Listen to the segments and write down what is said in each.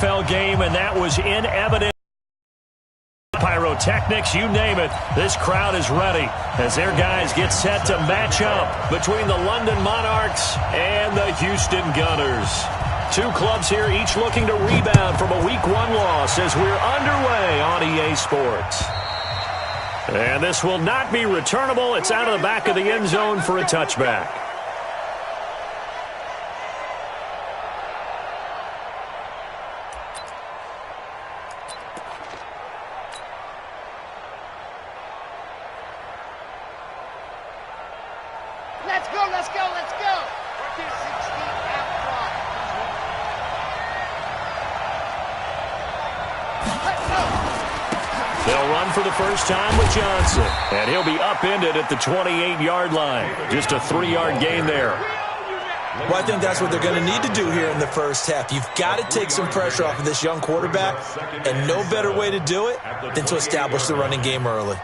NFL game, and that was in evidence. Pyrotechnics, you name it. This crowd is ready as their guys get set to match up between the London Monarchs and the Houston Gunners. Two clubs here, each looking to rebound from a Week 1 loss as we're underway on EA Sports. And this will not be returnable. It's out of the back of the end zone for a touchback. Let's go, let's go, let's go. 16 out front. Let's go. They'll run for the first time with Johnson, and he'll be upended at the 28-yard line. Just a 3-yard gain there. Well, I think that's what they're going to need to do here in the first half. You've got to take some pressure off of this young quarterback, and no better way to do it than to establish the running game early.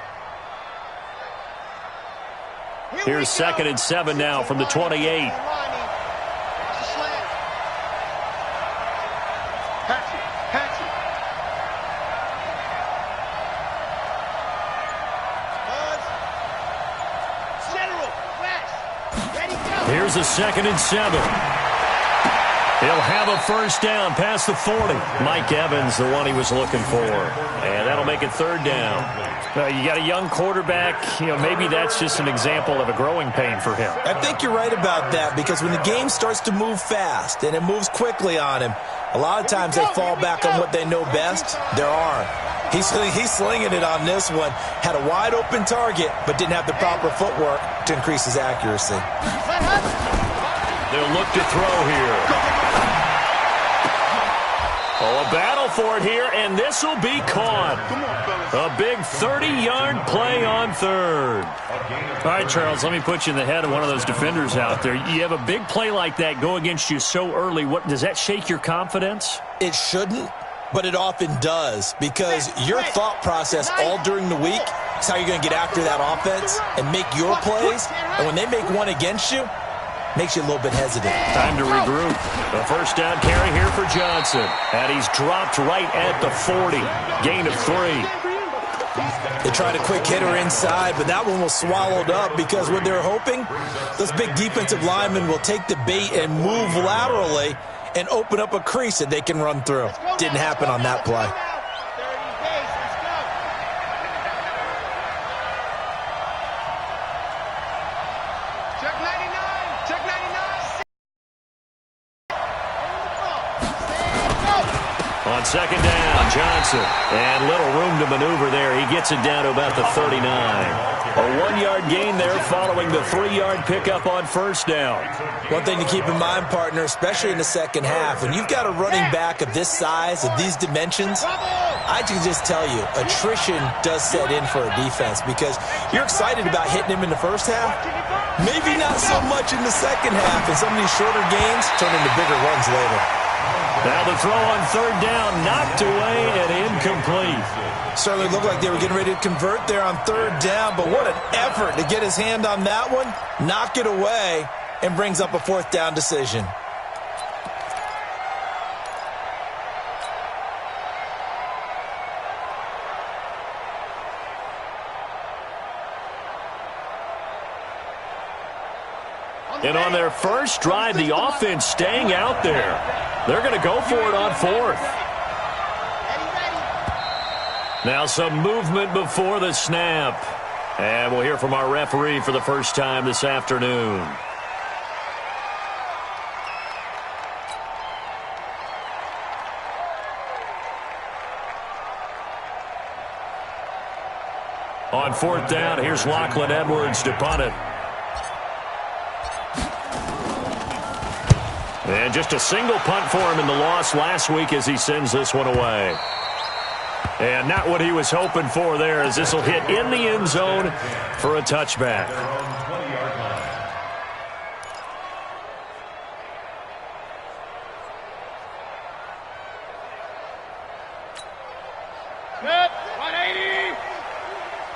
Here's 2nd and 7 now from the 28. Here's a 2nd and 7. He'll have a first down past the 40. Mike Evans, the one he was looking for. And that'll make it 3rd down. You got a young quarterback. Maybe that's just an example of a growing pain for him. I think you're right about that, because when the game starts to move fast and it moves quickly on him, a lot of times they fall back on what they know best, their arm. He's slinging it on this one. Had a wide open target, but didn't have the proper footwork to increase his accuracy. They'll look to throw here. Oh, a battle for it here, and this will be caught. A big 30-yard play on 3rd. All right, Charles, let me put you in the head of one of those defenders out there. You have a big play like that go against you so early. Does that shake your confidence? It shouldn't, but it often does, because your thought process all during the week is how you're going to get after that offense and make your plays. And when they make one against you, makes you a little bit hesitant. Time to regroup. The first down carry here for Johnson. And he's dropped right at the 40. Gain of 3. They tried a quick hitter inside, but that one was swallowed up, because what they're hoping, those big defensive linemen will take the bait and move laterally and open up a crease that they can run through. Didn't happen on that play. On 2nd down, Johnson. And little room to maneuver there. He gets it down to about the 39. A 1-yard gain there following the 3-yard pickup on 1st down. One thing to keep in mind, partner, especially in the second half, when you've got a running back of this size, of these dimensions, I can just tell you, attrition does set in for a defense, because you're excited about hitting him in the first half. Maybe not so much in the second half, and some of these shorter gains turn into bigger runs later. Now the throw on 3rd down, knocked away and incomplete. Certainly looked like they were getting ready to convert there on 3rd down, but what an effort to get his hand on that one, knock it away, and brings up a 4th down decision. And on their first drive, the offense staying out there. They're going to go for it on 4th. Now some movement before the snap. And we'll hear from our referee for the first time this afternoon. On 4th down, here's Lachlan Edwards to punt it. And just a single punt for him in the loss last week as he sends this one away. And not what he was hoping for there, as this will hit in the end zone for a touchback. Good. 180.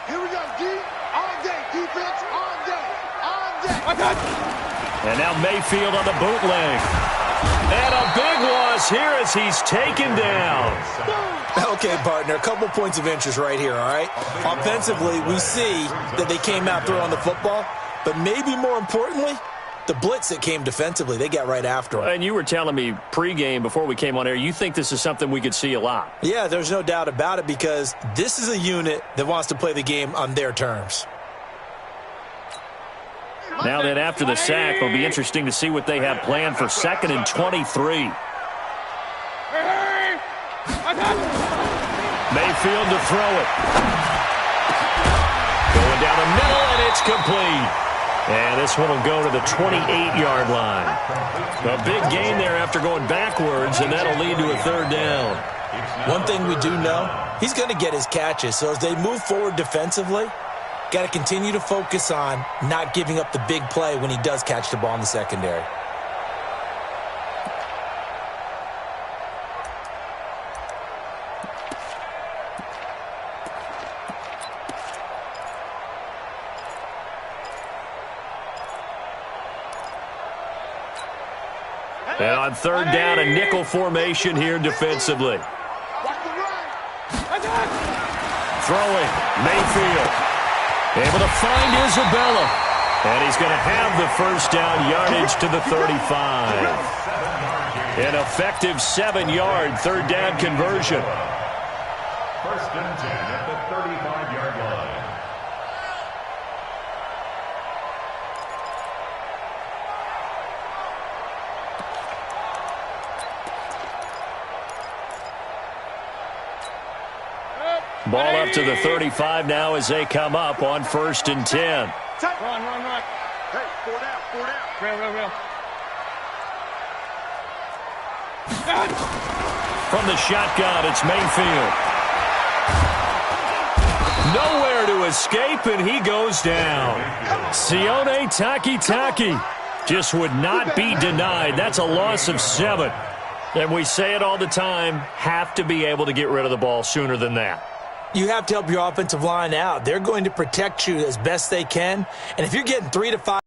Here we go, D. All day. Defense all day. All day. And now Mayfield on the bootleg. And a big loss here as he's taken down. Okay, partner, a couple points of interest right here, all right? Offensively, we see that they came out throwing the football, but maybe more importantly, the blitz that came defensively, they got right after him. And you were telling me pregame before we came on air, you think this is something we could see a lot. Yeah, there's no doubt about it because this is a unit that wants to play the game on their terms. Now then, after the sack, it'll be interesting to see what they have planned for 2nd and 23. Mayfield to throw it. Going down the middle, and it's complete. And this one will go to the 28-yard line. A big gain there after going backwards, and that'll lead to a 3rd down. One thing we do know, he's going to get his catches. So as they move forward defensively, got to continue to focus on not giving up the big play when he does catch the ball in the secondary. And on 3rd down, a nickel formation here defensively. Throwing, Mayfield. Able to find Isabella. And he's going to have the 1st down yardage to the 35. An effective 7-yard 3rd down conversion. 1st and 10 at the 35-yard line. Ball up to the 35 now as they come up on 1st and 10. Run. Hey, 4 down. Real. From the shotgun, it's Mayfield. Nowhere to escape, and he goes down. Sione Takitaki just would not be denied. That's a loss of 7. And we say it all the time, have to be able to get rid of the ball sooner than that. You have to help your offensive line out. They're going to protect you as best they can. And if you're getting 3 to 5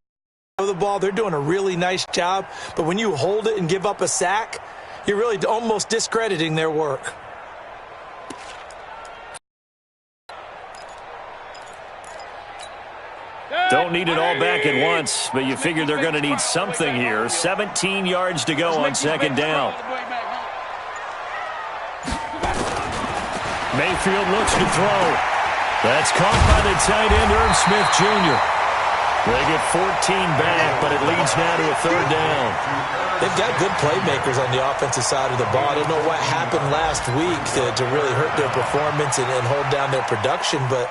of the ball, they're doing a really nice job. But when you hold it and give up a sack, you're really almost discrediting their work. Don't need it all back at once, but you figure they're going to need something here. 17 yards to go on 2nd down. Mayfield looks to throw. That's caught by the tight end, Irv Smith Jr. They get 14 back, but it leads now to a 3rd down. They've got good playmakers on the offensive side of the ball. I don't know what happened last week to really hurt their performance and hold down their production, but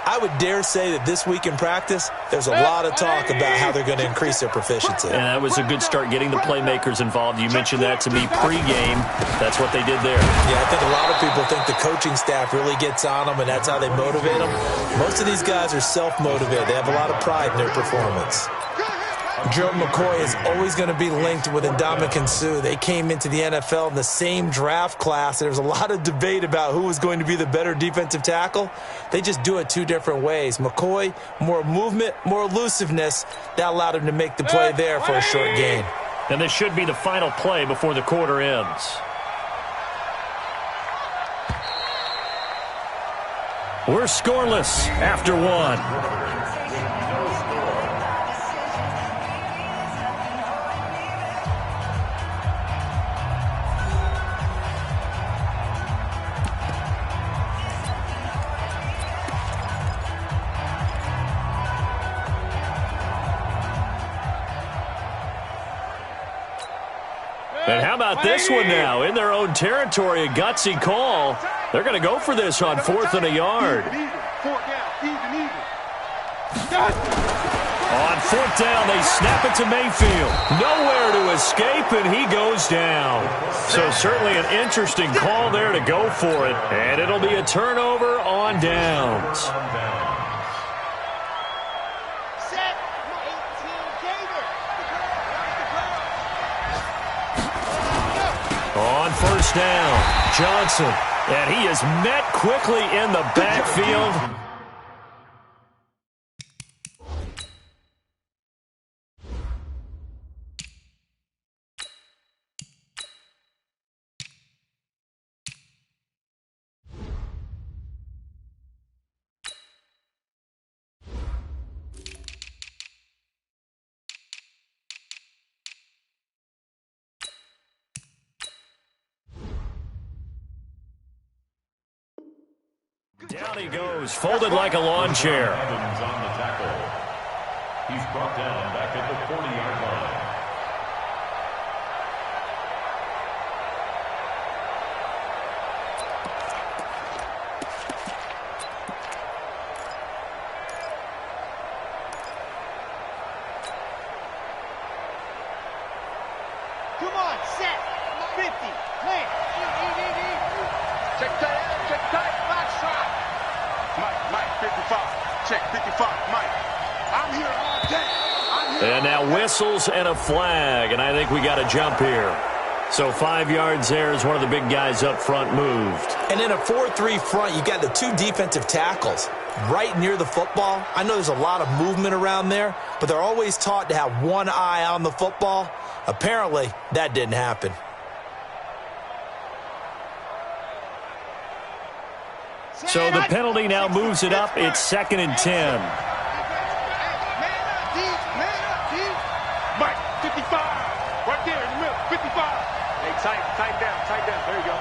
I would dare say that this week in practice, there's a lot of talk about how they're going to increase their proficiency. And that was a good start, getting the playmakers involved. You mentioned that to me pregame. That's what they did there. Yeah, I think a lot of people think the coaching staff really gets on them, and that's how they motivate them. Most of these guys are self-motivated. They have a lot of pride in their performance. Joe McCoy is always going to be linked with Ndamukong Suh. They came into the NFL in the same draft class. There's a lot of debate about who was going to be the better defensive tackle. They just do it 2 different ways. McCoy, more movement, more elusiveness. That allowed him to make the play there for a short gain. And this should be the final play before the quarter ends. We're scoreless after 1. And how about this one now? In their own territory, a gutsy call. They're going to go for this on 4th and a yard. On 4th down, they snap it to Mayfield. Nowhere to escape, and he goes down. So certainly an interesting call there to go for it. And it'll be a turnover on downs. On 1st down, Johnson. And he is met quickly in the backfield. Down he goes, folded like a lawn chair. Evans on the tackle. He's brought down back at the 40-yard line. Come on, set. 50. Clear. Check tight. Box shot. Mike, 55. Check 55. Mike. I'm here all day. And now whistles and a flag, and I think we got a jump here. So 5 yards there as one of the big guys up front moved. And in a 4-3 front, you got the 2 defensive tackles right near the football. I know there's a lot of movement around there, but they're always taught to have one eye on the football. Apparently, that didn't happen. So the penalty now moves it up. It's 2nd and 10. Man up, D. Mike, 55. Right there in the middle, 55. Hey, tighten down. There you go.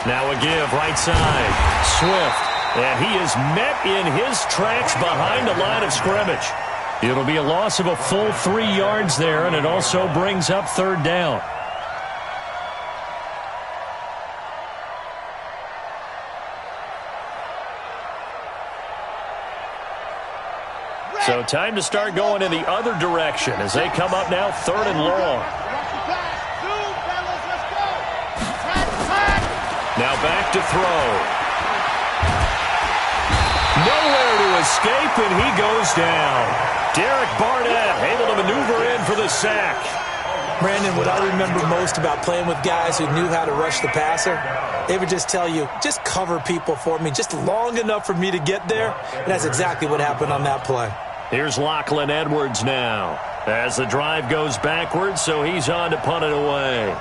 Now a give, right side. Swift. And he is met in his tracks behind the line of scrimmage. It'll be a loss of a full 3 yards there, and it also brings up 3rd down. So time to start going in the other direction as they come up now 3rd and long. Now back to throw. Nowhere to escape, and he goes down. Derek Barnett able to maneuver in for the sack. Brandon, what I remember most about playing with guys who knew how to rush the passer, they would just tell you, just cover people for me, just long enough for me to get there. And that's exactly what happened on that play. Here's Lachlan Edwards now as the drive goes backwards, so he's on to punt it away.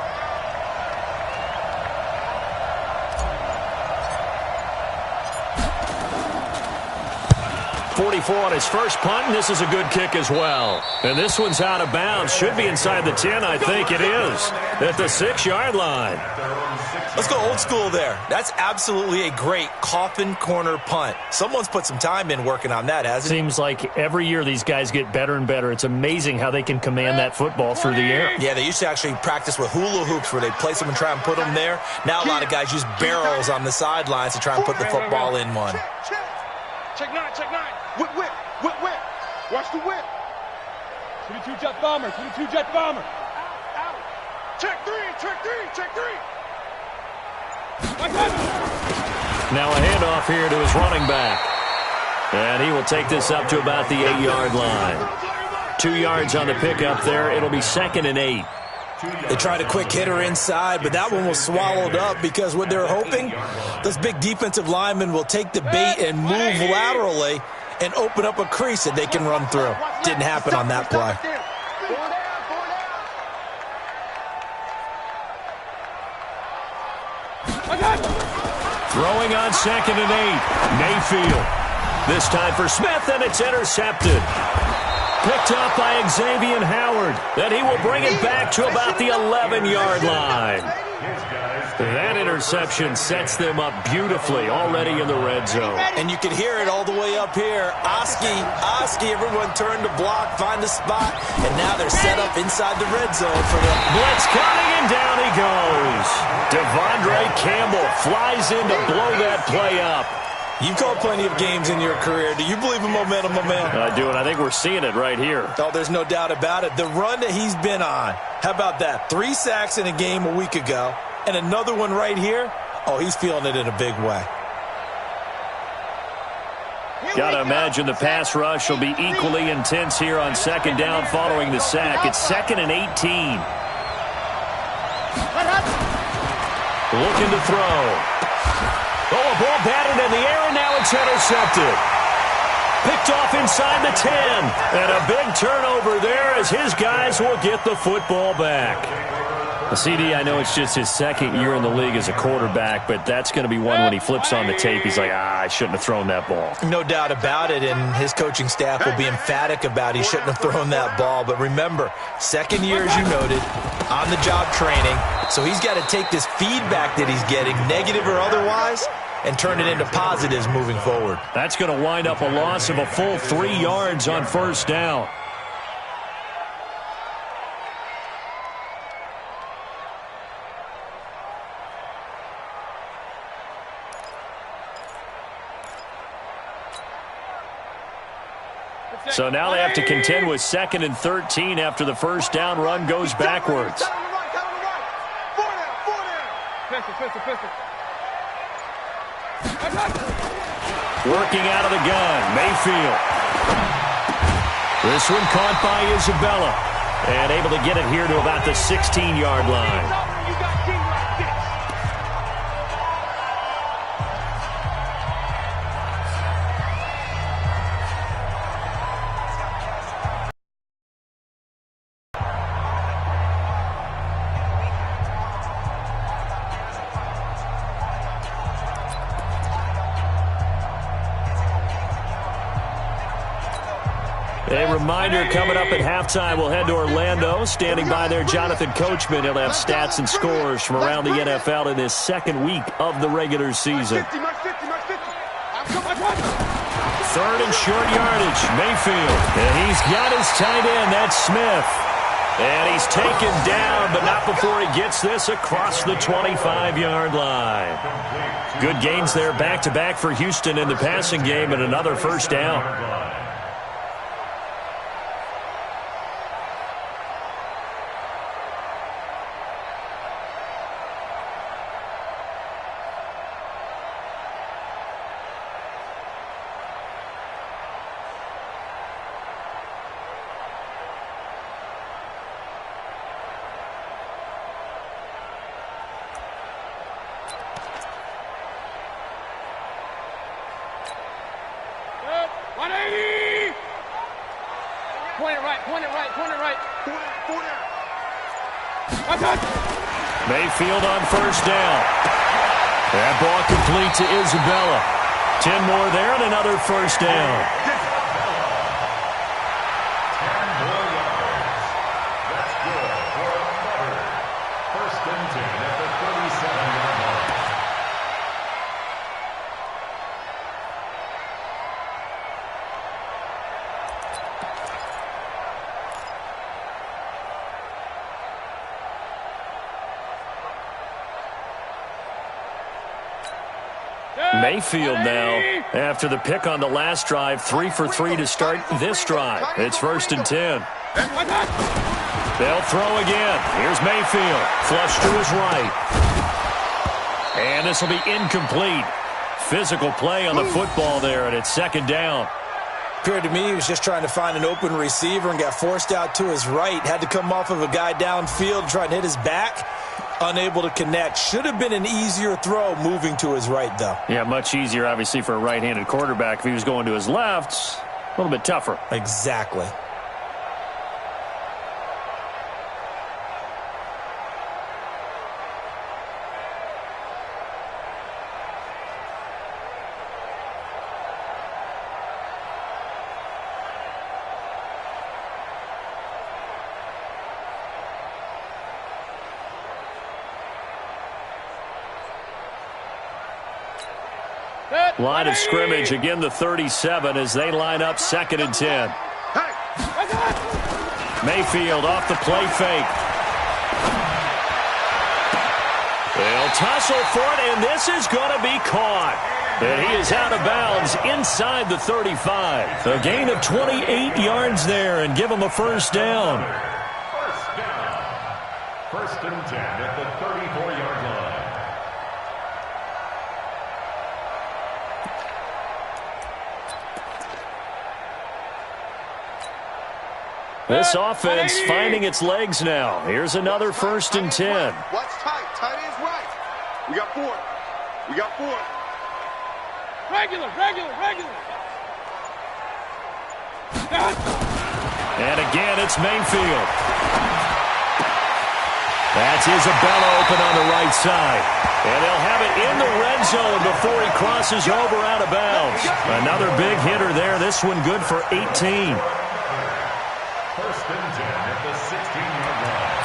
44 on his first punt, and this is a good kick as well. And this one's out of bounds. Should be inside the 10, I think it is, at the 6-yard line. Let's go old school there. That's absolutely a great coffin corner punt. Someone's put some time in working on that, hasn't it? Seems like every year these guys get better and better. It's amazing how they can command that football through the air. Yeah, they used to actually practice with hula hoops where they place them and try and put them there. Now a lot of guys use barrels on the sidelines to try and put the football in one. Check 9. Whip. Watch the whip. 22 jet bomber. Check three. Now a handoff here to his running back. And he will take this up to about the 8-yard line. 2 yards on the pickup there. It'll be 2nd and 8. They tried a quick hitter inside, but that one was swallowed up because what they're hoping, those big defensive linemen will take the bait and move laterally and open up a crease that they can run through. Didn't happen on that play. Throwing on 2nd and 8. Mayfield. This time for Smith, and it's intercepted. Picked up by Xavier Howard. Then he will bring it back to about the 11-yard line. That interception sets them up beautifully already in the red zone. And you can hear it all the way up here. Oski, everyone turned to block, find a spot, and now they're set up inside the red zone for the blitz coming, and down he goes. Devondre Campbell flies in to blow that play up. You've called plenty of games in your career. Do you believe in momentum, my man? I do, and I think we're seeing it right here. Oh, there's no doubt about it. The run that he's been on, how about that? 3 sacks in a game a week ago, and another one right here. Oh, he's feeling it in a big way. Got to imagine the pass rush will be equally intense here on 2nd down following the sack. It's 2nd and 18. Looking to throw. Oh, a ball batted in the air, and now it's intercepted. Picked off inside the 10. And a big turnover there as his guys will get the football back. CD, I know it's just his 2nd year in the league as a quarterback, but that's going to be one when he flips on the tape. He's like, I shouldn't have thrown that ball. No doubt about it, and his coaching staff will be emphatic about he shouldn't have thrown that ball. But remember, 2nd year, as you noted, on-the-job training. So he's got to take this feedback that he's getting, negative or otherwise, and turn it into positives moving forward. That's going to wind up a loss of a full 3 yards on first down. So now they have to contend with 2nd and 13 after the first down run goes backwards. Working out of the gun, Mayfield. This one caught by Isabella. And able to get it here to about the 16-yard line. A reminder, coming up at halftime, we'll head to Orlando. Standing by there, Jonathan Coachman. He'll have stats and scores from around the NFL in this second week of the regular season. 3rd and short yardage, Mayfield. And he's got his tight end, that's Smith. And he's taken down, but not before he gets this across the 25-yard line. Good gains there, back-to-back for Houston in the passing game, and another first down. Mayfield on first down. That ball complete to Isabella. 10 more there and another first down. 10 more yards. That's good for another 1st and 10 at the 37-yard line. Mayfield now, after the pick on the last drive, 3 for 3 to start this drive. It's 1st and 10. They'll throw again. Here's Mayfield. Flush to his right. And this will be incomplete. Physical play on the football there, and it's 2nd down. Appeared to me he was just trying to find an open receiver and got forced out to his right. Had to come off of a guy downfield, try and hit his back. Unable to connect. Should have been an easier throw moving to his right, though. Yeah, much easier, obviously, for a right-handed quarterback. If he was going to his left, a little bit tougher. Exactly. Line of scrimmage, again the 37 as they line up 2nd and 10. Mayfield off the play fake. They'll tussle for it, and this is going to be caught. And he is out of bounds inside the 35. A gain of 28 yards there and give him a first down. First down. 1st and 10 at the 34-yard line. This offense finding its legs now. Here's another 1st and 10. Watch tight. Tight ends right. We got 4. We got 4. Regular. And again, it's Mayfield. That's Isabella open on the right side. And they'll have it in the red zone before he crosses over out of bounds. Another big hitter there. This one good for 18. 1st and 10 at the 16-yard line.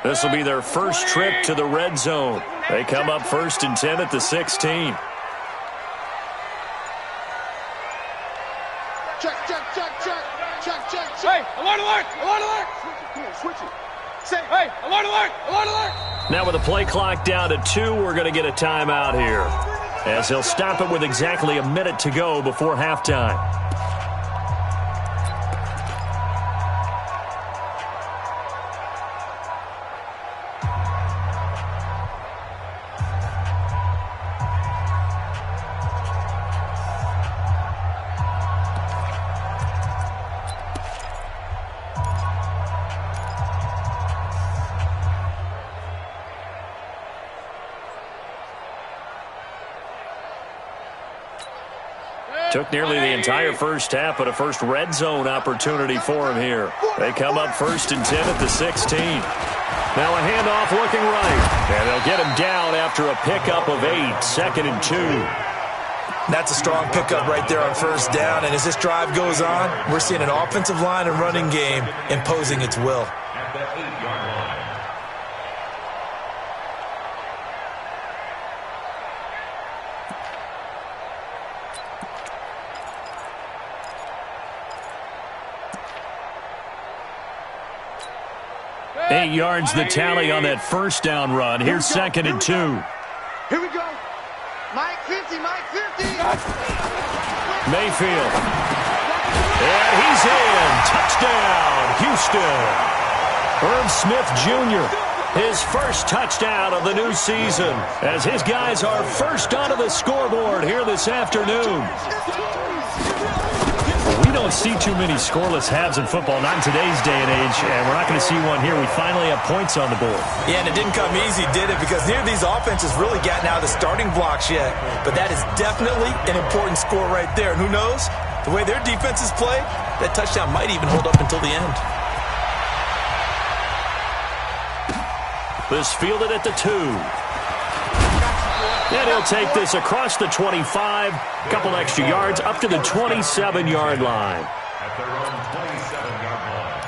This will be their first trip to the red zone. They come up 1st and 10 at the 16. Hey, alert, alert, alert, alert. Switch it. Say, hey, alert, alert, alert, alert. Now with the play clock down to 2, we're going to get a timeout here, as they'll stop it with exactly a minute to go before halftime. Took nearly the entire first half, but a first red zone opportunity for him here. They come up 1st and 10 at the 16. Now a handoff looking right. And they'll get him down after a pickup of 8, 2nd and 2. That's a strong pickup right there on first down. And as this drive goes on, we're seeing an offensive line and running game imposing its will. At the 8-yard line. Eight yards the tally on that first down run. Here's 2nd and 2. Here we go. Mike 50, Mike 50. Mayfield. And he's in. Touchdown, Houston. Herb Smith Jr., his first touchdown of the new season, as his guys are first onto the scoreboard here this afternoon. We don't see too many scoreless halves in football, not in today's day and age, and we're not going to see one here. We finally have points on the board. Yeah, and it didn't come easy, did it? Because neither of these offenses really gotten out of the starting blocks yet. But that is definitely an important score right there. And who knows? The way their defenses play, that touchdown might even hold up until the end. This fielded at the 2. And he'll take this across the 25, a couple extra yards, up to the 27-yard line. At their own 27-yard line.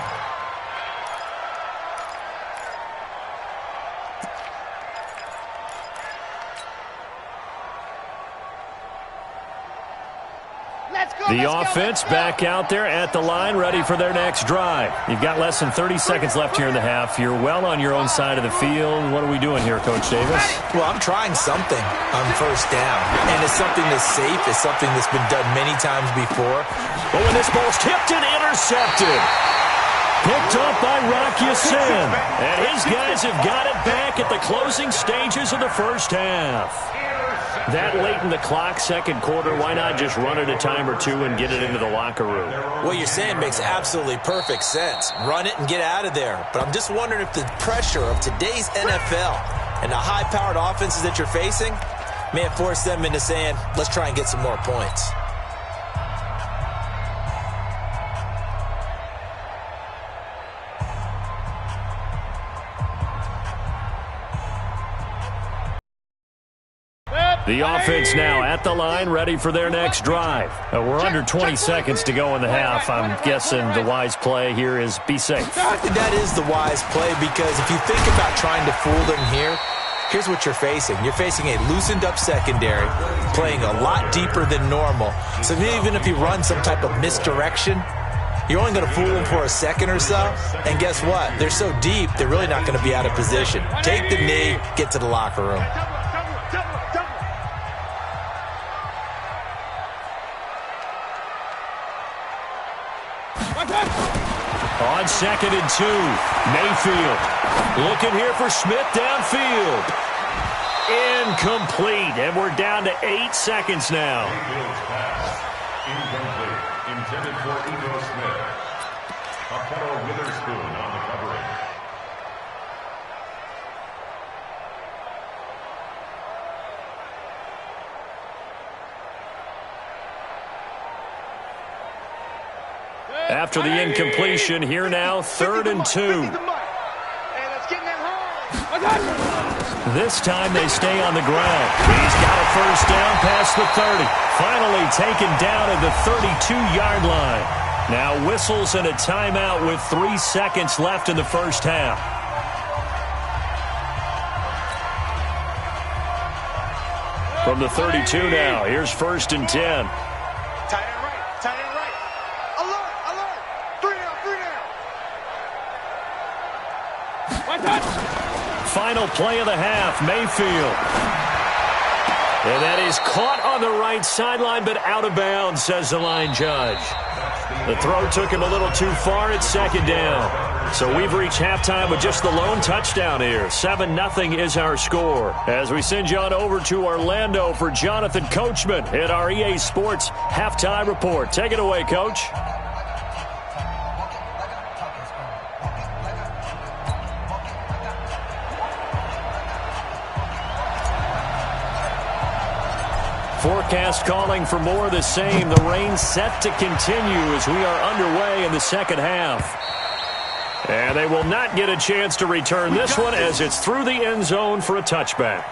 The offense back out there at the line, ready for their next drive. You've got less than 30 seconds left here in the half. You're well on your own side of the field. What are we doing here, Coach Davis? Well, I'm trying something on first down. And it's something that's safe. It's something that's been done many times before. But when this ball's tipped and intercepted. Picked up by Rock Ya-Sin. And his guys have got it back at the closing stages of the first half. That late in the clock, second quarter, why not just run it a time or two and get it into the locker room? What you're saying makes absolutely perfect sense. Run it and get out of there. But I'm just wondering if the pressure of today's NFL and the high-powered offenses that you're facing may have forced them into saying, let's try and get some more points. The offense now at the line, ready for their next drive. We're under 20 seconds to go in the half. I'm guessing the wise play here is be safe. That is the wise play, because if you think about trying to fool them here, here's what you're facing. You're facing a loosened-up secondary, playing a lot deeper than normal. So even if you run some type of misdirection, you're only going to fool them for a second or so. And guess what? They're so deep, they're really not going to be out of position. Take the knee, get to the locker room. On 2nd and 2, Mayfield looking here for Smith downfield. Incomplete, and we're down to 8 seconds now. Mayfield's pass. Incomplete. Intended for Ego Smith. Apollo Witherspoon on the covering. After the incompletion, here now, 3rd and 2. This time they stay on the ground. He's got a first down past the 30. Finally taken down at the 32-yard line. Now whistles and a timeout with 3 seconds left in the first half. From the 32 now, here's 1st and 10. Tight end right. Tight end right. Alert. Alert. 3 down. 3 down. 1 touch. Final play of the half, Mayfield. And that is caught on the right sideline, but out of bounds, says the line judge. The throw took him a little too far at 2nd down. So we've reached halftime with just the lone touchdown here. 7-0 is our score. As we send you on over to Orlando for Jonathan Coachman at our EA Sports Halftime Report. Take it away, Coach. Forecast calling for more of the same. The rain set to continue as we are underway in the 2nd half. And they will not get a chance to return this one as it's through the end zone for a touchback.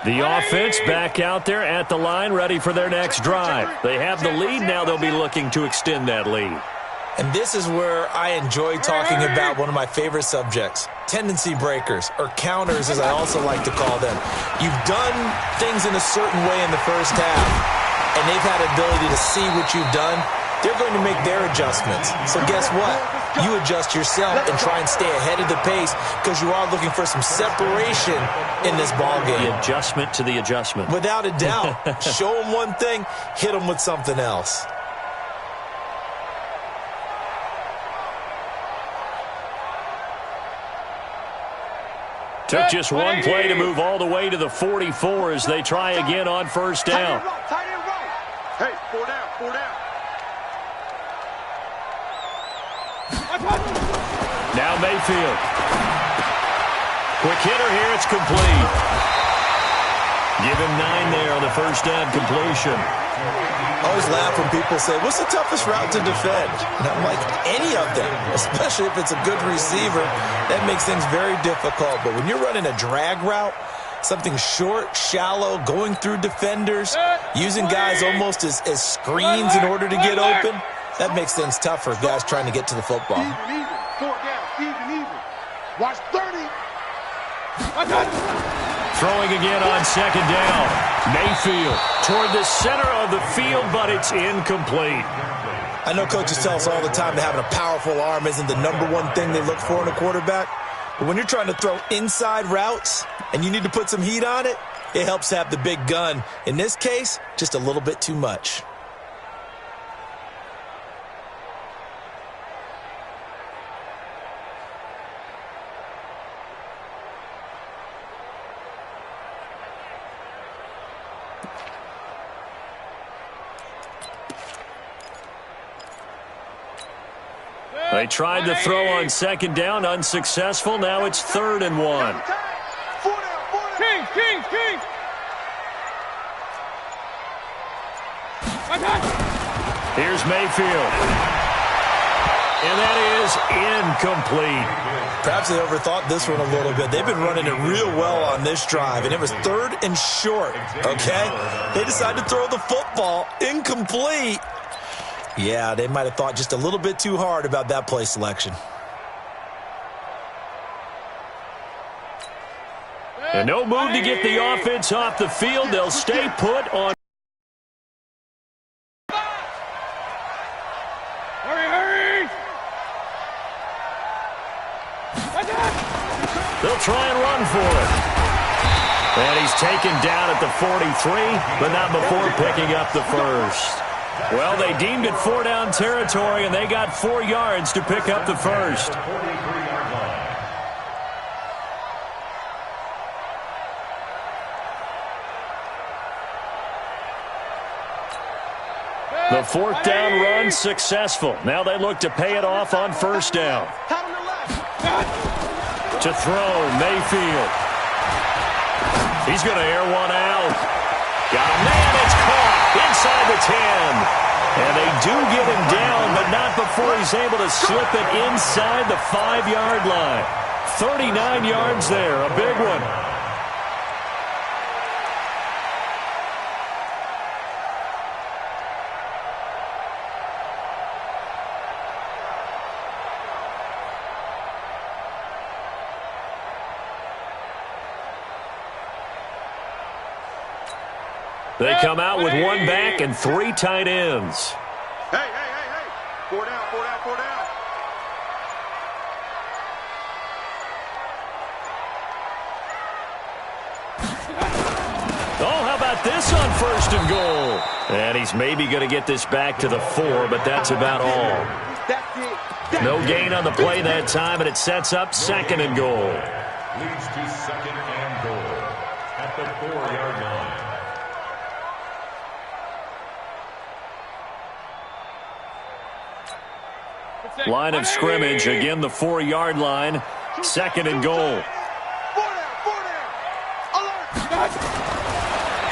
The offense back out there at the line, ready for their next drive. They have the lead. Now they'll be looking to extend that lead. And this is where I enjoy talking about one of my favorite subjects, tendency breakers, or counters as I also like to call them. You've done things in a certain way in the first half, and they've had the ability to see what you've done. They're going to make their adjustments. So guess what? You adjust yourself and try and stay ahead of the pace because you are looking for some separation in this ballgame. The adjustment to the adjustment. Without a doubt. Show them one thing, hit them with something else. Took just one play to move all the way to the 44 as they try again on 1st down. Tight end right. Hey, 4 down. 4 down. Now Mayfield. Quick hitter here. It's complete. Give him 9 there on the 1st down completion. I always laugh when people say, what's the toughest route to defend? And I'm like, any of them, especially if it's a good receiver. That makes things very difficult. But when you're running a drag route, something short, shallow, going through defenders, using guys almost as screens in order to get open, that makes things tough for guys trying to get to the football. Even. 4 down. Even. Watch 30. Throwing again on 2nd down. Mayfield toward the center of the field, but it's incomplete. I know coaches tell us all the time that having a powerful arm isn't the #1 thing they look for in a quarterback. But when you're trying to throw inside routes and you need to put some heat on it, it helps to have the big gun. In this case, just a little bit too much. They tried to throw on 2nd down, unsuccessful. Now it's 3rd and 1. 4 down. 4 down. King. Here's Mayfield. And that is incomplete. Perhaps they overthought this one a little bit. They've been running it real well on this drive, and it was 3rd and short, okay? They decided to throw the football incomplete. Yeah, they might have thought just a little bit too hard about that play selection. And no move to get the offense off the field. They'll stay put on. Hurry. They'll try and run for it. And he's taken down at the 43, but not before picking up the 1st. Well, they deemed it 4-down territory, and they got 4 yards to pick up the 1st. The 4th down run successful. Now they look to pay it off on 1st down. To throw, Mayfield. He's going to air one out. Got a man, it's caught inside the 10. And they do get him down, but not before he's able to slip it inside the 5-yard line. 39 yards there, a big one. They come out with one back and 3 tight ends. Hey, hey, hey, hey. 4 down, 4 down, 4 down. Oh, how about this on 1st and goal? And he's maybe going to get this back to the 4, but that's about all. No gain on the play that time, and it sets up 2nd and goal. Leads to 2nd and goal at the 4-yard line. Line of scrimmage, again the 4-yard line. 2nd and goal. 4 down, 4 down. Alert.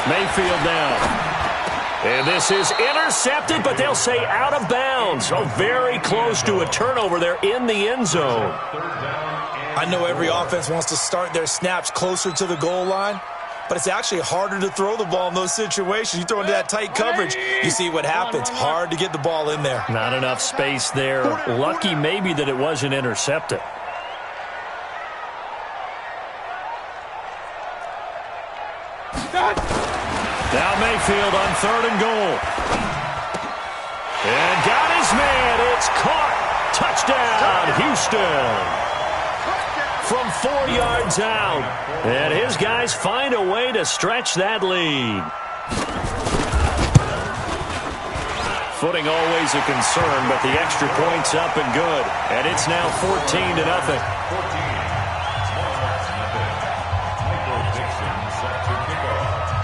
Mayfield down. And this is intercepted, but they'll say out of bounds. Oh, very close to a turnover there in the end zone. I know every offense wants to start their snaps closer to the goal line, but it's actually harder to throw the ball in those situations. You throw into that tight coverage, you see what happens. Hard to get the ball in there. Not enough space there. Lucky maybe that it wasn't intercepted. Now Mayfield on 3rd and goal. And got his man. It's caught. Touchdown, Houston. From 4 yards out. And his guys find a way to stretch that lead. Footing always a concern, but the extra point's up and good. And it's now 14-0.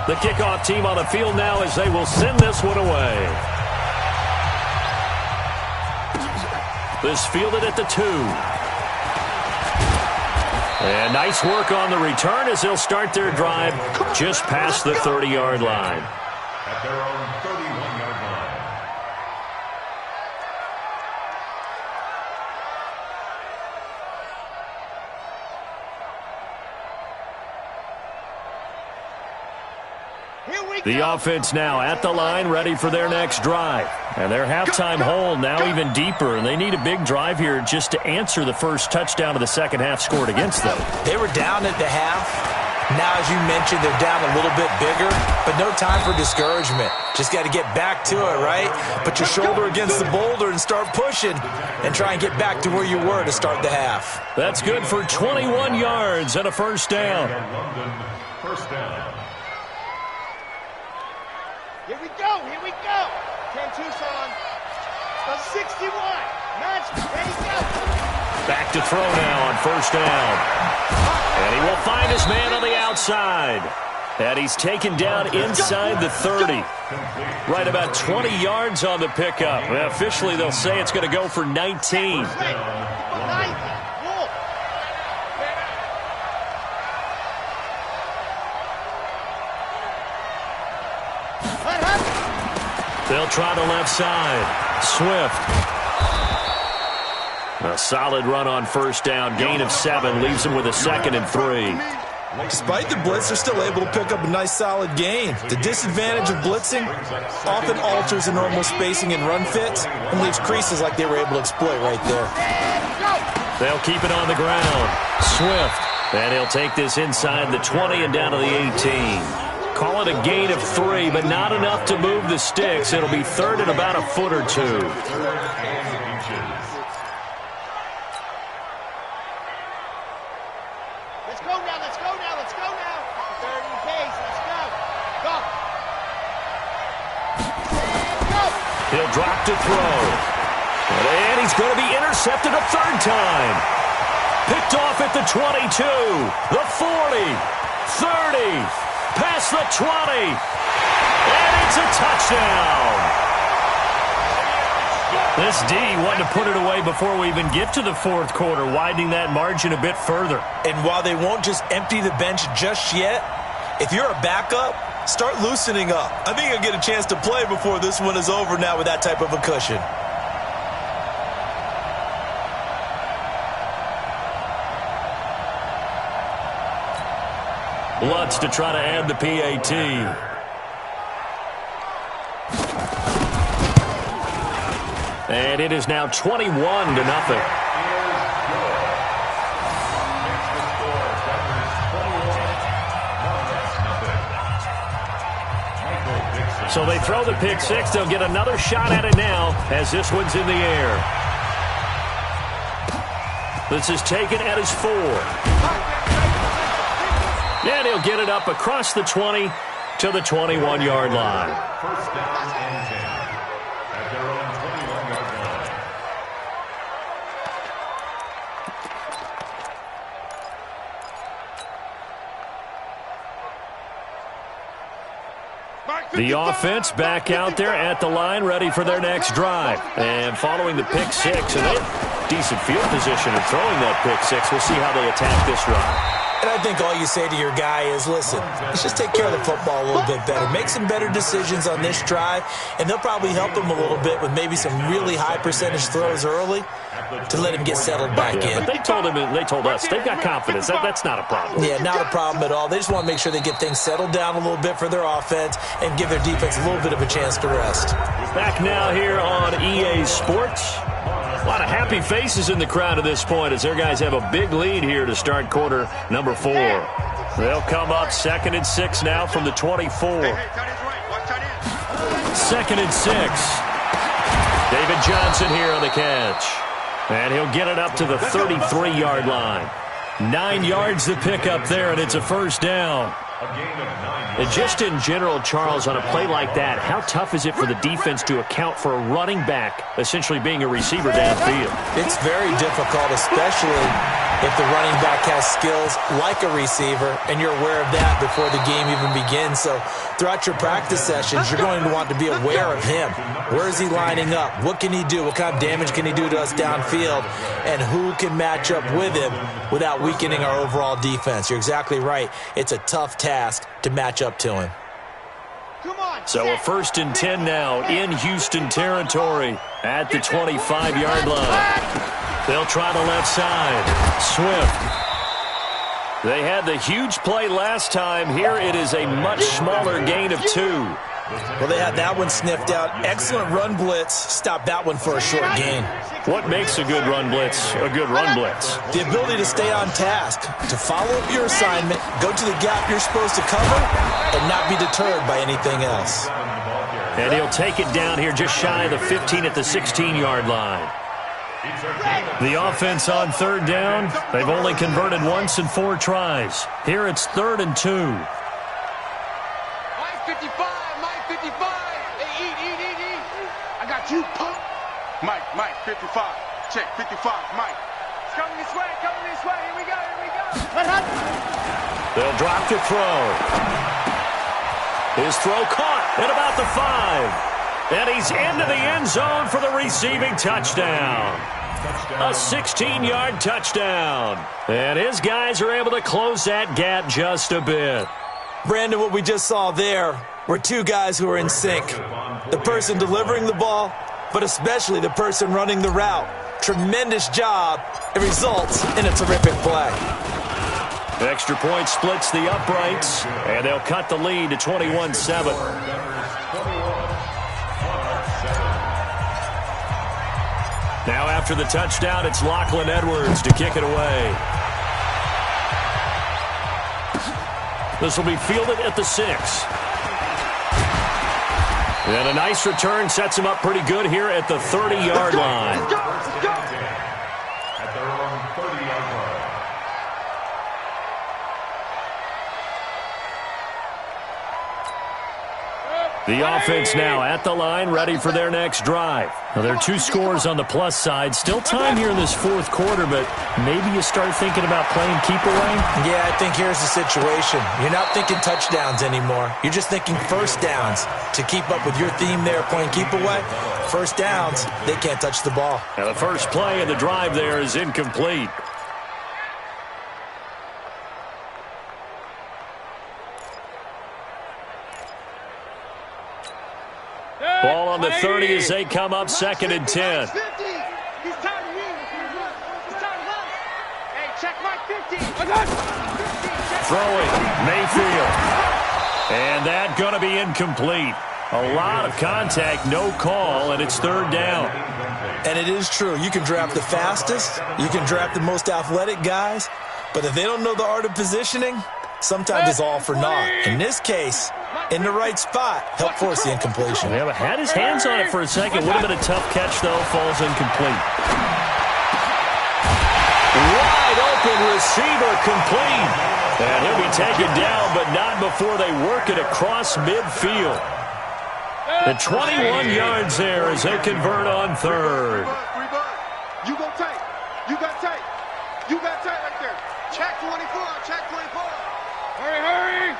The kickoff team on the field now as they will send this one away. This fielded at the 2. And nice work on the return as they'll start their drive just past the 30-yard line. At their own 31-yard line. The offense now at the line, ready for their next drive. And their halftime hole now even deeper, and they need a big drive here just to answer the first touchdown of the second half scored against them. They were down at the half. Now, as you mentioned, they're down a little bit bigger, but no time for discouragement. Just got to get back to it, right? Put your shoulder against the boulder and start pushing and try and get back to where you were to start the half. That's good for 21 yards and a first down. First down. Here we go, here we go. 10 Tucson. 61. Match, ready, go. Back to throw now on first down. And he will find his man on the outside. And he's taken down inside the 30. Right about 20 yards on the pickup. Well, officially, they'll say it's going to go for 19. They'll try the left side. Swift. A solid run on first down. Gain of 7 leaves them with a 2nd and 3. Despite the blitz, they're still able to pick up a nice solid gain. The disadvantage of blitzing often alters the normal spacing and run fits and leaves creases like they were able to exploit right there. They'll keep it on the ground. Swift. And he'll take this inside the 20 and down to the 18. Call it a gain of 3, but not enough to move the sticks. It'll be 3rd and about a foot or 2. Let's go now, let's go now, let's go now. 30 pace, let's go. Go. Go. He'll drop to throw. And he's going to be intercepted a 3rd time. Picked off at the 22, the 40, 30. Past the 20, and it's a touchdown. This D wanted to put it away before we even get to the 4th quarter, widening that margin a bit further. And while they won't just empty the bench just yet, if you're a backup, start loosening up. I think he'll get a chance to play before this one is over now with that type of a cushion. Lutz to try to add the PAT. And it is now 21-0. So they throw the pick six. They'll get another shot at it now as this one's in the air. This is taken at his 4. And he'll get it up across the 20 to the 21-yard line. First down and 10 at their own 21-yard Mike, The 55, offense back out there at the line, ready for their next drive. And following the pick six, and they have decent field position in throwing that pick six. We'll see how they attack this run. And I think all you say to your guy is, listen, let's just take care of the football a little bit better. Make some better decisions on this drive, and they'll probably help him a little bit with maybe some really high percentage throws early to let him get settled back in. But they told him, and they told us, they've got confidence. That's not a problem. Yeah, not a problem at all. They just want to make sure they get things settled down a little bit for their offense and give their defense a little bit of a chance to rest. Back now here on EA Sports. A lot of happy faces in the crowd at this point as their guys have a big lead here to start quarter number 4. They'll come up 2nd and 6 now from the 24. 2nd and 6. David Johnson here on the catch. And he'll get it up to the 33-yard line. 9 yards to pick up there, and it's a first down. And just in general, Charles, on a play like that, how tough is it for the defense to account for a running back essentially being a receiver downfield? It's very difficult, especially if the running back has skills like a receiver, and you're aware of that before the game even begins. So throughout your practice sessions, you're going to want to be aware of him. Where is he lining up? What can he do? What kind of damage can he do to us downfield? And who can match up with him without weakening our overall defense? You're exactly right. It's a tough task to match up to him. So a 1st and 10 now in Houston territory at the 25-yard line. They'll try the left side. Swift. They had the huge play last time. Here it is a much smaller gain of 2. Well, they had that one sniffed out. Excellent run blitz. Stop that one for a short gain. What makes a good run blitz a good run blitz? The ability to stay on task, to follow up your assignment, go to the gap you're supposed to cover, and not be deterred by anything else. And he'll take it down here just shy of the 15 at the 16-yard line. The offense on 3rd down. They've only converted once in 4 tries. Here it's 3rd and 2. Mike 55, Mike 55. Hey, eat. I got you, punk. Mike 55. Check 55, Mike. It's coming this way. Here we go. They'll drop to throw. His throw caught at about the 5. And he's into the end zone for the receiving touchdown. A 16-yard touchdown. And his guys are able to close that gap just a bit. Brandon, what we just saw there were 2 guys who are in sync. The person delivering the ball, but especially the person running the route. Tremendous job. It results in a terrific play. Extra point splits the uprights, and they'll cut the lead to 21-7. Now after the touchdown, it's Lachlan Edwards to kick it away. This will be fielded at the 6. And a nice return sets him up pretty good here at the 30-yard line. at their own 30-yard line. The offense now at the line, ready for their next drive. Now, there are 2 scores on the plus side. Still time here in this 4th quarter, but maybe you start thinking about playing keep away? Yeah, I think here's the situation. You're not thinking touchdowns anymore. You're just thinking first downs. To keep up with your theme there, playing keep away, first downs, they can't touch the ball. Now, the first play of the drive there is incomplete. on the 30 as they come up 2nd and 10. He's tired of you. He's tired of us. Hey, check my 50. Throwing, Mayfield. And that going to be incomplete. A lot of contact, no call, and it's 3rd down. And it is true. You can draft the fastest. You can draft the most athletic guys. But if they don't know the art of positioning, sometimes it's all for naught. In this case, in the right spot, help force the incompletion. Yeah, but had his hands on it for a second. Would have been a tough catch, though. Falls incomplete. Wide open receiver complete. And he'll be taken down, but not before they work it across midfield. The 21 yards there as they convert on 3rd. You go tight. You got tight. You got tight right there. Check 24. Check 24. Hurry, hurry.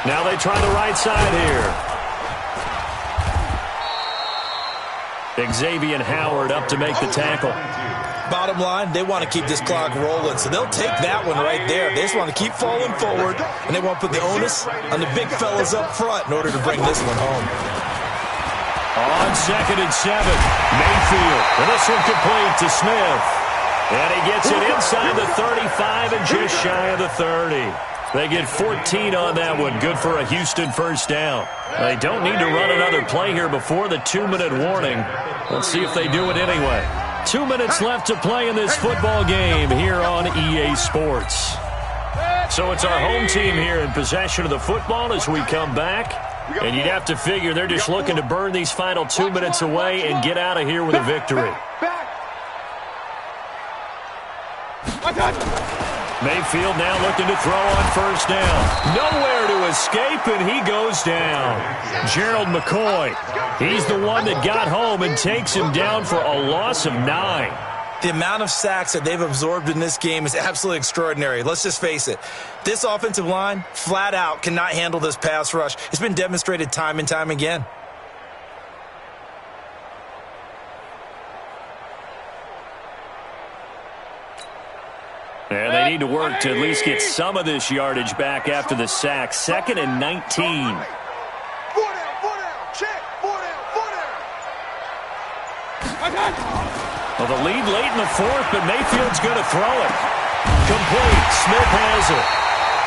Now they try the right side here. Xavier Howard up to make the tackle. Bottom line, they want to keep this clock rolling, so they'll take that one right there. They just want to keep falling forward, and they want to put the onus on the big fellas up front in order to bring this one home. On 2nd and 7, Mayfield. And this one complete to Smith. And he gets it inside the 35 and just shy of the 30. They get 14 on that one. Good for a Houston 1st down. They don't need to run another play here before the 2-minute warning. Let's see if they do it anyway. 2 minutes left to play in this football game here on EA Sports. So it's our home team here in possession of the football as we come back. And you'd have to figure they're just looking to burn these final 2 minutes away and get out of here with a victory. Mayfield now looking to throw on 1st down. Nowhere to escape, and he goes down. Gerald McCoy, he's the one that got home and takes him down for a loss of 9. The amount of sacks that they've absorbed in this game is absolutely extraordinary. Let's just face it. This offensive line, flat out, cannot handle this pass rush. It's been demonstrated time and time again. And they need to work to at least get some of this yardage back after the sack. 2nd and 19. 4 down, check, 4 down. Well, the lead late in the 4th, but Mayfield's going to throw it. Complete. Smith has it.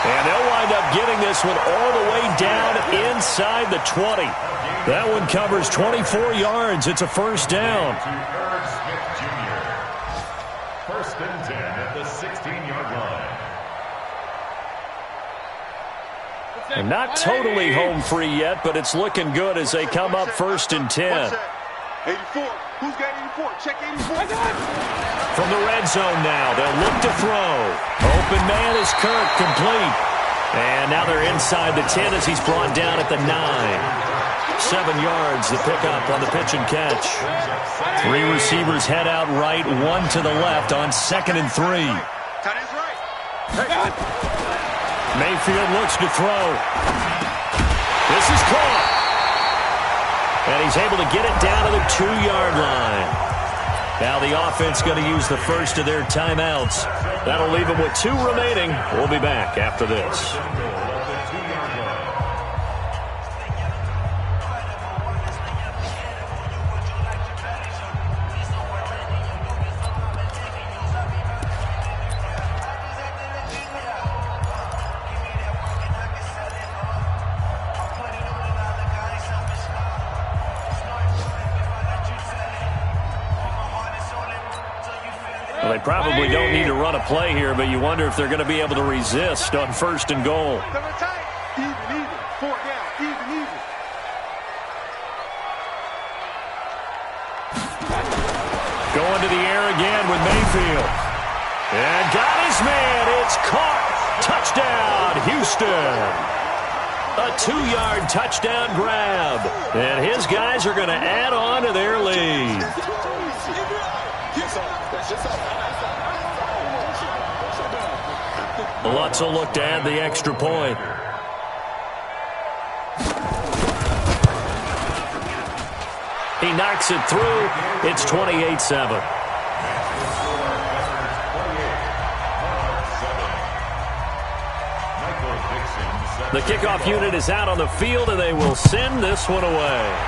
And they'll wind up getting this one all the way down inside the 20. That one covers 24 yards. It's a 1st down. First and 10 at the 16-yard line. And not totally home free yet, but it's looking good as they come up 1st and 10. 84. Who's got 84? Check 84. From the red zone now, they'll look to throw. Open man is Kirk, complete. And now they're inside the 10 as he's brought down at the 9. 7 yards, the pickup on the pitch and catch. 3 receivers head out right, 1 to the left on 2nd and 3. Tight end's right. Mayfield looks to throw. This is caught. And he's able to get it down to the 2-yard line. Now the offense going to use the first of their timeouts. That'll leave them with 2 remaining. We'll be back after this. Well, they probably don't need to run a play here, but you wonder if they're going to be able to resist on 1st and goal. Even. 4 down. Even. Going to the air again with Mayfield. And got his man. It's caught. Touchdown, Houston. A 2-yard touchdown grab. And his guys are going to add on to their lead. Lutz will look to add the extra point. He knocks it through. It's 28-7. The kickoff unit is out on the field, and they will send this one away.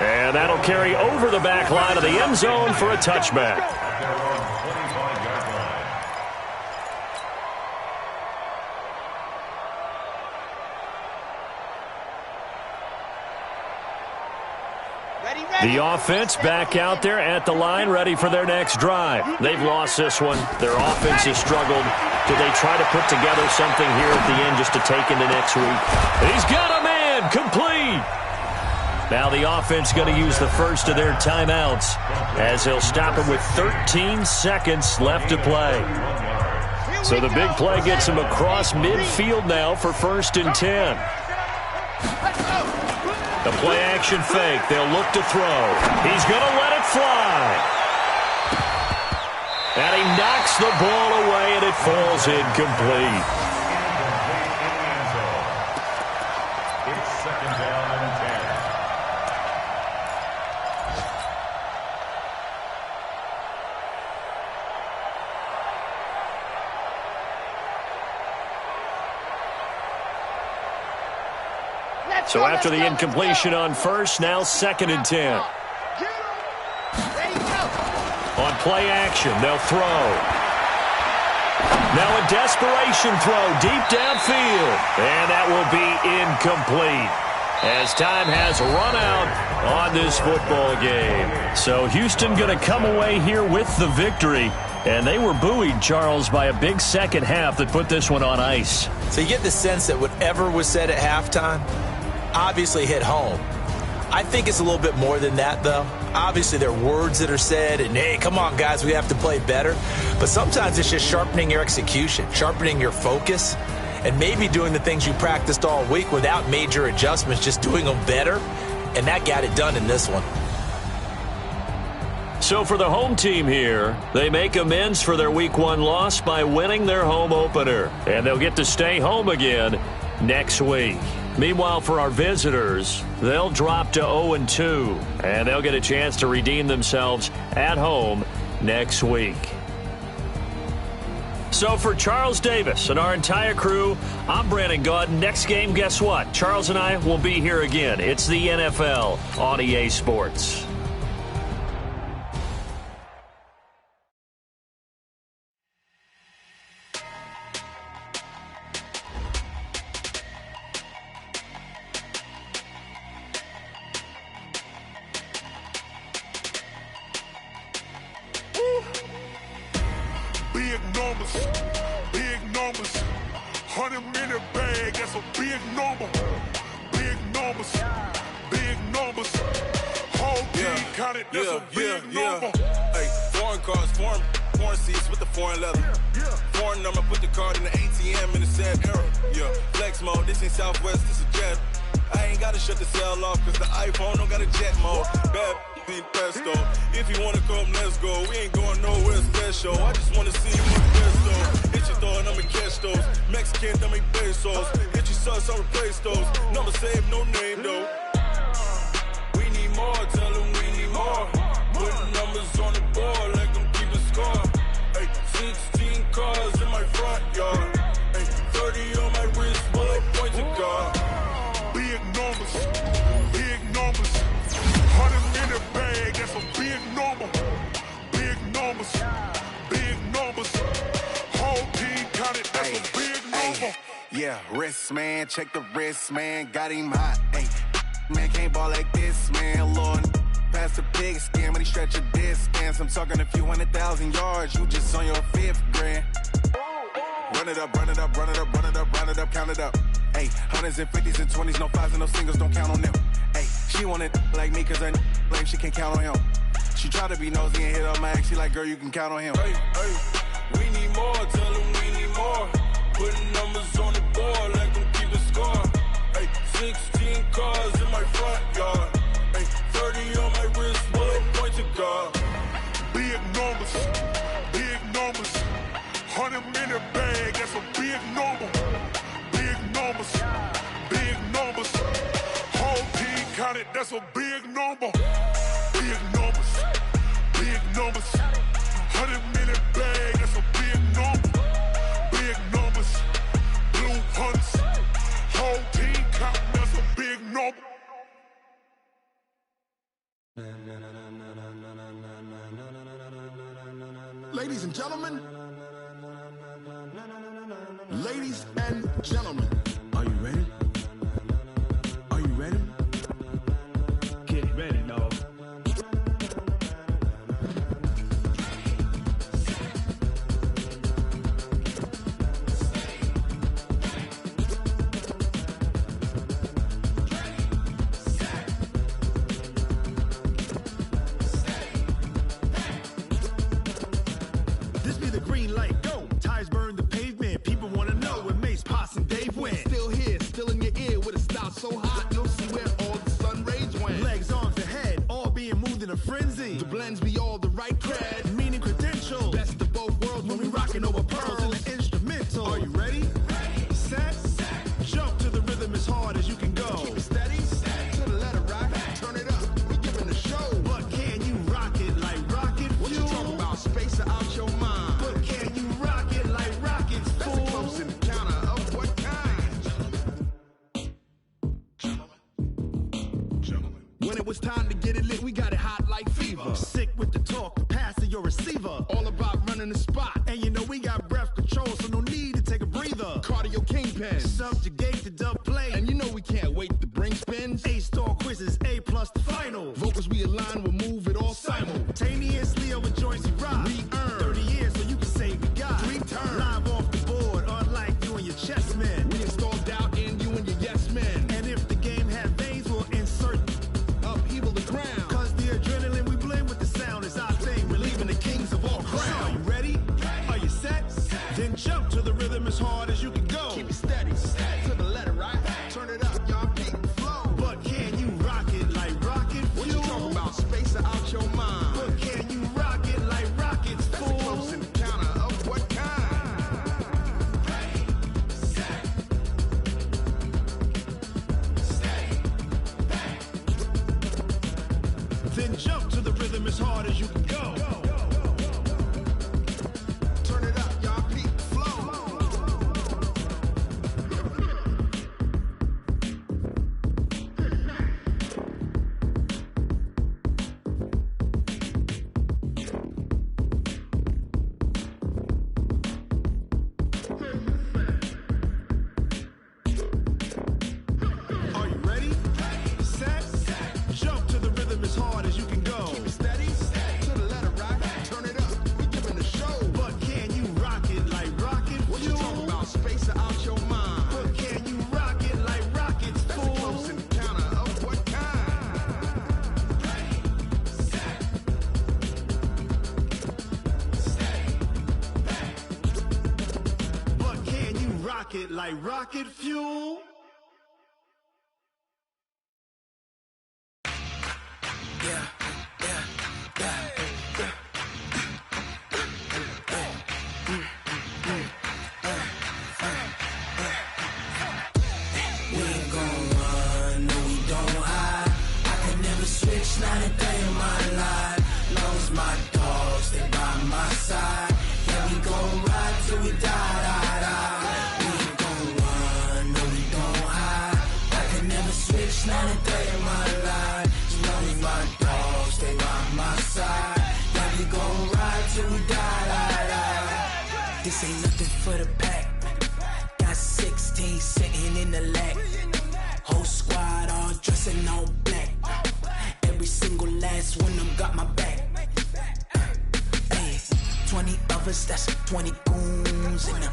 And that'll carry over the back line of the end zone for a touchback. The offense back out there at the line, ready for their next drive. They've lost this one. Their offense has struggled. Do they try to put together something here at the end just to take into next week? He's got a man, complete. Now the offense going to use the first of their timeouts as they'll stop it with 13 seconds left to play. So the big play gets him across midfield now for 1st and 10. The play-action fake. They'll look to throw. He's going to let it fly. And he knocks the ball away, and it falls incomplete. It's 2nd down and 10. So after the incompletion on first, now 2nd and 10. On play action, they'll throw. Now a desperation throw deep downfield. And that will be incomplete as time has run out on this football game. So Houston going to come away here with the victory. And they were buoyed, Charles, by a big second half that put this one on ice. So you get the sense that whatever was said at halftime obviously hit home. I think it's a little bit more than that, though. Obviously, there are words that are said, and, hey, come on, guys, we have to play better. But sometimes it's just sharpening your execution, sharpening your focus, and maybe doing the things you practiced all week without major adjustments, just doing them better, and that got it done in this one. So for the home team here, they make amends for their Week 1 loss by winning their home opener, and they'll get to stay home again next week. Meanwhile, for our visitors, they'll drop to 0-2, and they'll get a chance to redeem themselves at home next week. So for Charles Davis and our entire crew, I'm Brandon Gaudin. Next game, guess what? Charles and I will be here again. It's the NFL on EA Sports. Big numbers, 100-minute bag, that's a big number. Big numbers, whole team counted, that's a big number. Hey, foreign cars, foreign seats with the foreign leather. Foreign number, put the card in the ATM in the sad era. Yeah, flex mode, this ain't Southwest, this is jet. I ain't gotta shut the cell off, cause the iPhone don't got a jet mode. Bad pesto. If you wanna come, let's go. We ain't going nowhere special. I just wanna see you in pesto. Hit your thought, I'ma catch those. Mexican, I'ma pesos. Hit your sus, I'll replace those. Number save, no name though. We need more, tell them we need more. Putting numbers on the board, let them keep a score. Hey, 16 cars in my front yard. Hey, 30 on my wrist, bullet point to God. Big numbers, 100-minute bag, that's a big number. Big numbers, whole team counted, that's a big number. Yeah, wrist man, check the wrist man, got him hot. Ay, man can't ball like this, man. Lord, past the pig skin, when he stretch a distance. I'm talking a few 100,000 yards, you just on your 5th grand. Run it up, count it up. Ay, hundreds and 50s and 20s, no 5s and no singles, don't count on them. Ay, she want it like me, cause her blame, she can't count on him. She try to be nosy and hit up my ex, she like, girl, you can count on him. Hey, we need more, tell them we need more. Putting numbers on the board, let them keep a score. Hey, 16 cars in my front yard. Hey, 30 on my wrist, bullet point to God. Big numbers, 100-minute bag, that's a big number. Big numbers, whole team counted, that's a big number. Big numbers, 100-minute bag, that's a big number. Ladies and gentlemen, are you ready? Are you ready? Get ready, dog. This be the green light, go. Tires burn the pavement. People want to know where Mace, Pops, and Dave went. Still here, still in your ear with a style so hot, you'll see where all the sun rays went. Legs, arms, and head, all being moved in a frenzy. The blends be all the right cred, meaning credentials. Best of both worlds when we rockin' over pearls in the instrumental. Are you ready? Set, jump to the rhythm as hard as you can go. Keep it steady, to the letter rock, turn it up, we giving a show. But can you rock it like rocket fuel? What you talking about, space or out your mind? But can you rock it like rockets, fool? That's a close encounter of what kind? Gentlemen. When it was time to get it lit, we got it hot like fever. Sick with the talk, the pass to your receiver. All about running the spot. And you know we got breath control, so no need to take a breather. Cardio kingpin, subjugate the dub play. And you know we can't wait to bring spins. A-star quizzes, A+ the final. Vocals we align, we'll move it all simultaneously over joints we rock. We earn 30 years, so you can say we got 3 turns. Live off the board, unlike you and your chess men. We install doubt in you and your yes men. And if the game had veins, we'll insert upheaval the ground. Cause the adrenaline we blend with the sound is our thing. We're leaving the kings of all crowns. Are you ready? Are you set? Then jump to the rhythm as hard as you can go. Keep it steady, to the letter right. Turn it up, y'all peak the flow. But can you rock it like rocket fuel? What you talking about, space or out your mind? But can you rock it like rockets, fool? That's a close encounter of what kind? Then jump to the rhythm as hard as you can go. Turn it up, y'all peak the flow. Are you ready? Set, jump to the rhythm as hard as you can go. Keep it steady, to the letter rock. Turn it up, we giving a show. But can you rock it like rocket fuel? What you talking about, space or out your mind? But can you rock it like rockets, fool? That's a close encounter of what kind? But can you rock it like rocket fuel? We ain't gon' run, no we don't hide. I can never switch, not a day in my life. Long as my dogs stay by my side. Yeah, we gon' ride till we die, die, die. We ain't gon' run, no we don't hide. I can never switch, not a day in my life. As long as my dogs stay by my side. Yeah, we gon' ride till we die, die, die. This ain't nothing for the pack. Got 16 sitting in the lag. Whole squad all dressed in all black. Every single last one of them got my back. Hey, 20 of us, that's 20 goons in the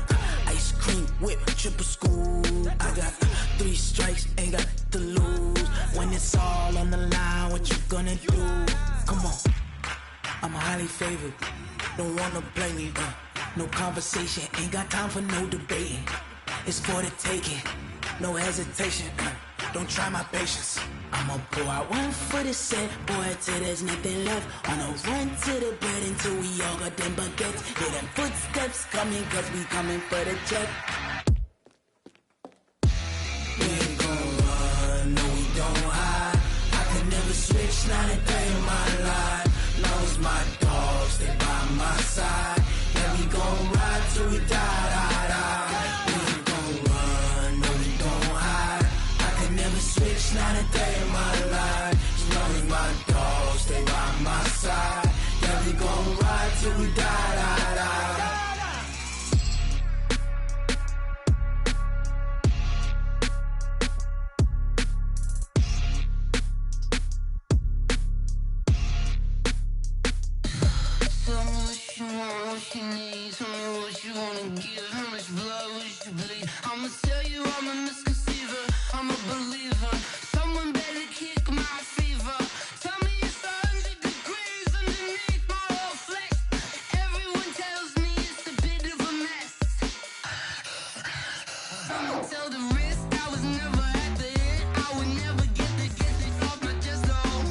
ice cream whip, triple scoop. I got 3 strikes, ain't got to lose. When it's all on the line, what you gonna do? Come on, I'm highly favored. Don't wanna blame me. No conversation, ain't got time for no debating. It's for the taking, no hesitation. Don't try my patience. I'ma pour out one for the set, boy, till there's nothing left. On a run to the bed until we all got them baguettes. Hear them footsteps coming, cause we coming for the check. We ain't gon' run, no we don't hide. I can never switch, not a day in my life. Long as my dogs stay by my side. Yeah, we gon' ride till we die, die, die. We ain't gon' run, no we don't hide. I can never switch, not a day in my life. As long as my dogs stay by my side. Yeah, we gon' ride till we die, die, die. I'ma tell you I'm a misconceiver, I'm a believer. Someone better kick my fever. Tell me it's 100 degrees underneath my whole flex. Everyone tells me it's a bit of a mess. Someone tell the risk I was never at the hit. I would never get this off my chest though.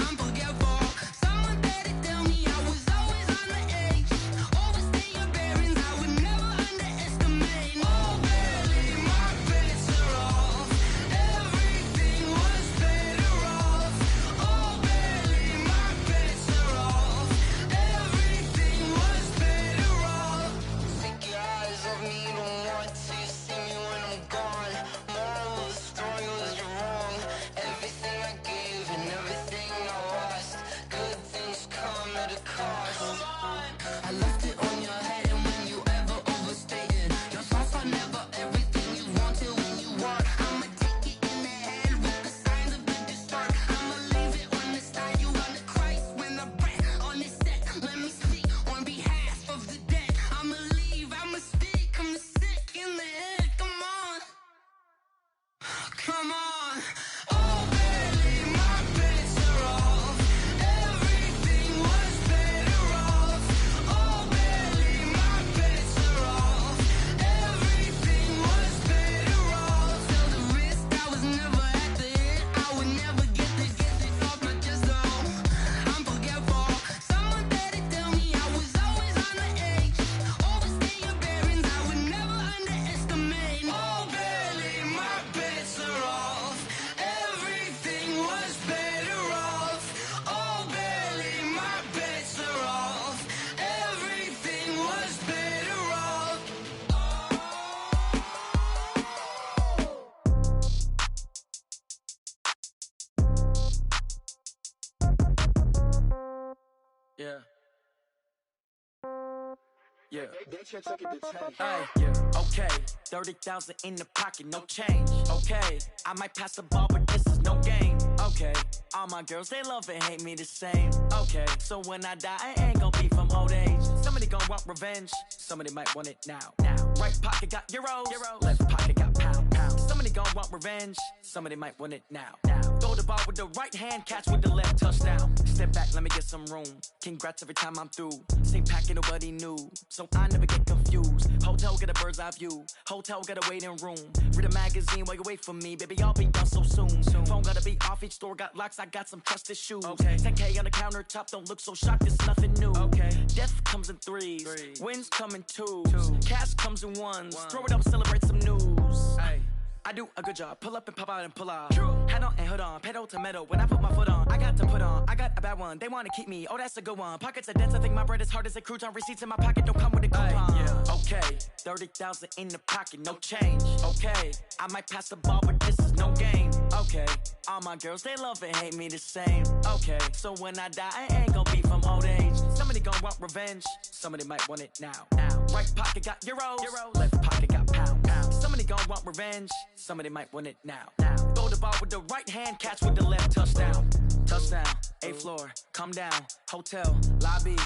I'm forgetful. Someone better tell me I was always on the edge. Overstay your bearings, I would never underestimate. Oh, barely, my bets are off. Everything was better off. Oh, barely, my bets are off. Everything was better off. Take your eyes off me, don't want to see me when I'm gone. Moral of the story was you're wrong. Everything I gave and everything I lost. Good things come at a cost. I left it on your head, and when you ever overstated, your thoughts are never everything you wanted when you want. I'ma take it in the head with the signs of the distort. I'ma leave it on the side. You on the Christ when the breath on this set. Let me speak on behalf of the dead. I'ma leave, I'ma speak. I'm sick in the head. Come on, come on. Oh, barely, my bets are off. Everything was better off. Oh, barely, my bets are off. Everything was better off. Tell the risk I was never at the hit. I would never get this off my chest though. I'm forgetful. Someone better tell me I was always on the edge. Overstay your bearings, I would never underestimate. Oh, barely, my bets are off. Everything was better off. Oh, barely, my bets are off. Everything was better off. Yeah. Yeah. Hey, yeah, okay. 30,000 in the pocket, no change. Okay, I might pass the ball, but this is no game. Okay, all my girls, they love and hate me the same. Okay, so when I die, I ain't gon' be from old age. Somebody gon' want revenge, somebody might want it now. Right pocket got euros, left pocket got pound. Somebody gon' want revenge, somebody might want it now. Throw the ball with the right hand, catch with the left, touchdown. Step back, let me get some room. Congrats every time I'm through. Same packet, nobody knew, so I never get confused. Hotel get a bird's eye view. Hotel got a waiting room. Read a magazine while you wait for me, baby. I'll be done so soon. Phone gotta be off. Each store got locks. I got some trusted shoes. Okay. 10K on the countertop. Don't look so shocked. It's nothing new. Okay. Death comes in threes. Wins come in twos. Cash comes in ones. Throw it up, celebrate some news. Hey. I do a good job. Pull up and pop out and pull out. Head on and hood on. Pedal to metal. When I put my foot on, I got to put on. I got a bad one. They want to keep me. Oh, that's a good one. Pockets are dense. I think my bread is hard as a crouton. Receipts in my pocket don't come with a coupon. Yeah. Okay. 30,000 in the pocket. No change. Okay. I might pass the ball, but this is no game. Okay. All my girls, they love and hate me the same. Okay. So when I die, I ain't gon' be from old age. Somebody gon' want revenge. Somebody might want it now. Right pocket got euros. Left pocket got pound. Somebody gon' want revenge. Somebody might want it now. Throw the ball with the right hand, catch with the left, touchdown. Touchdown, 8th floor, come down, hotel, lobby.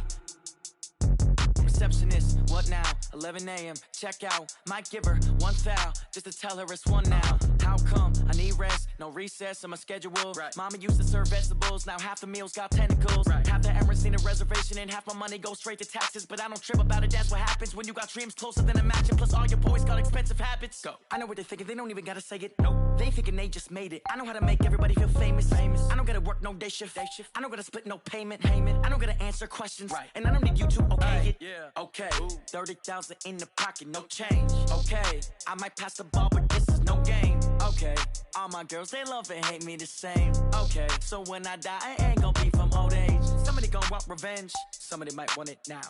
Receptionist, what now? 11 a.m., check out. Might give her one foul, just to tell her it's one now. How come? I need rest, no recess in my schedule. Mama used to serve vegetables, now half the meals got tentacles. Half the Emirates need a reservation and half my money goes straight to taxes. But I don't trip about it, that's what happens when you got dreams closer than a match. And plus all your boys got expensive habits. Go. I know what they're thinking, they don't even gotta say it. Nope. They ain't thinking they just made it. I know how to make everybody feel famous. I don't gotta work no day shift. I don't gotta split no payment. I don't gotta answer questions. And I don't need you to okay it. Yeah. Okay. 30,000 in the pocket, no change. Okay. I might pass the ball, but this is no game. Okay. All my girls, they love and hate me the same. Okay. So when I die, I ain't gon' be from old age. Somebody gon' want revenge. Somebody might want it now.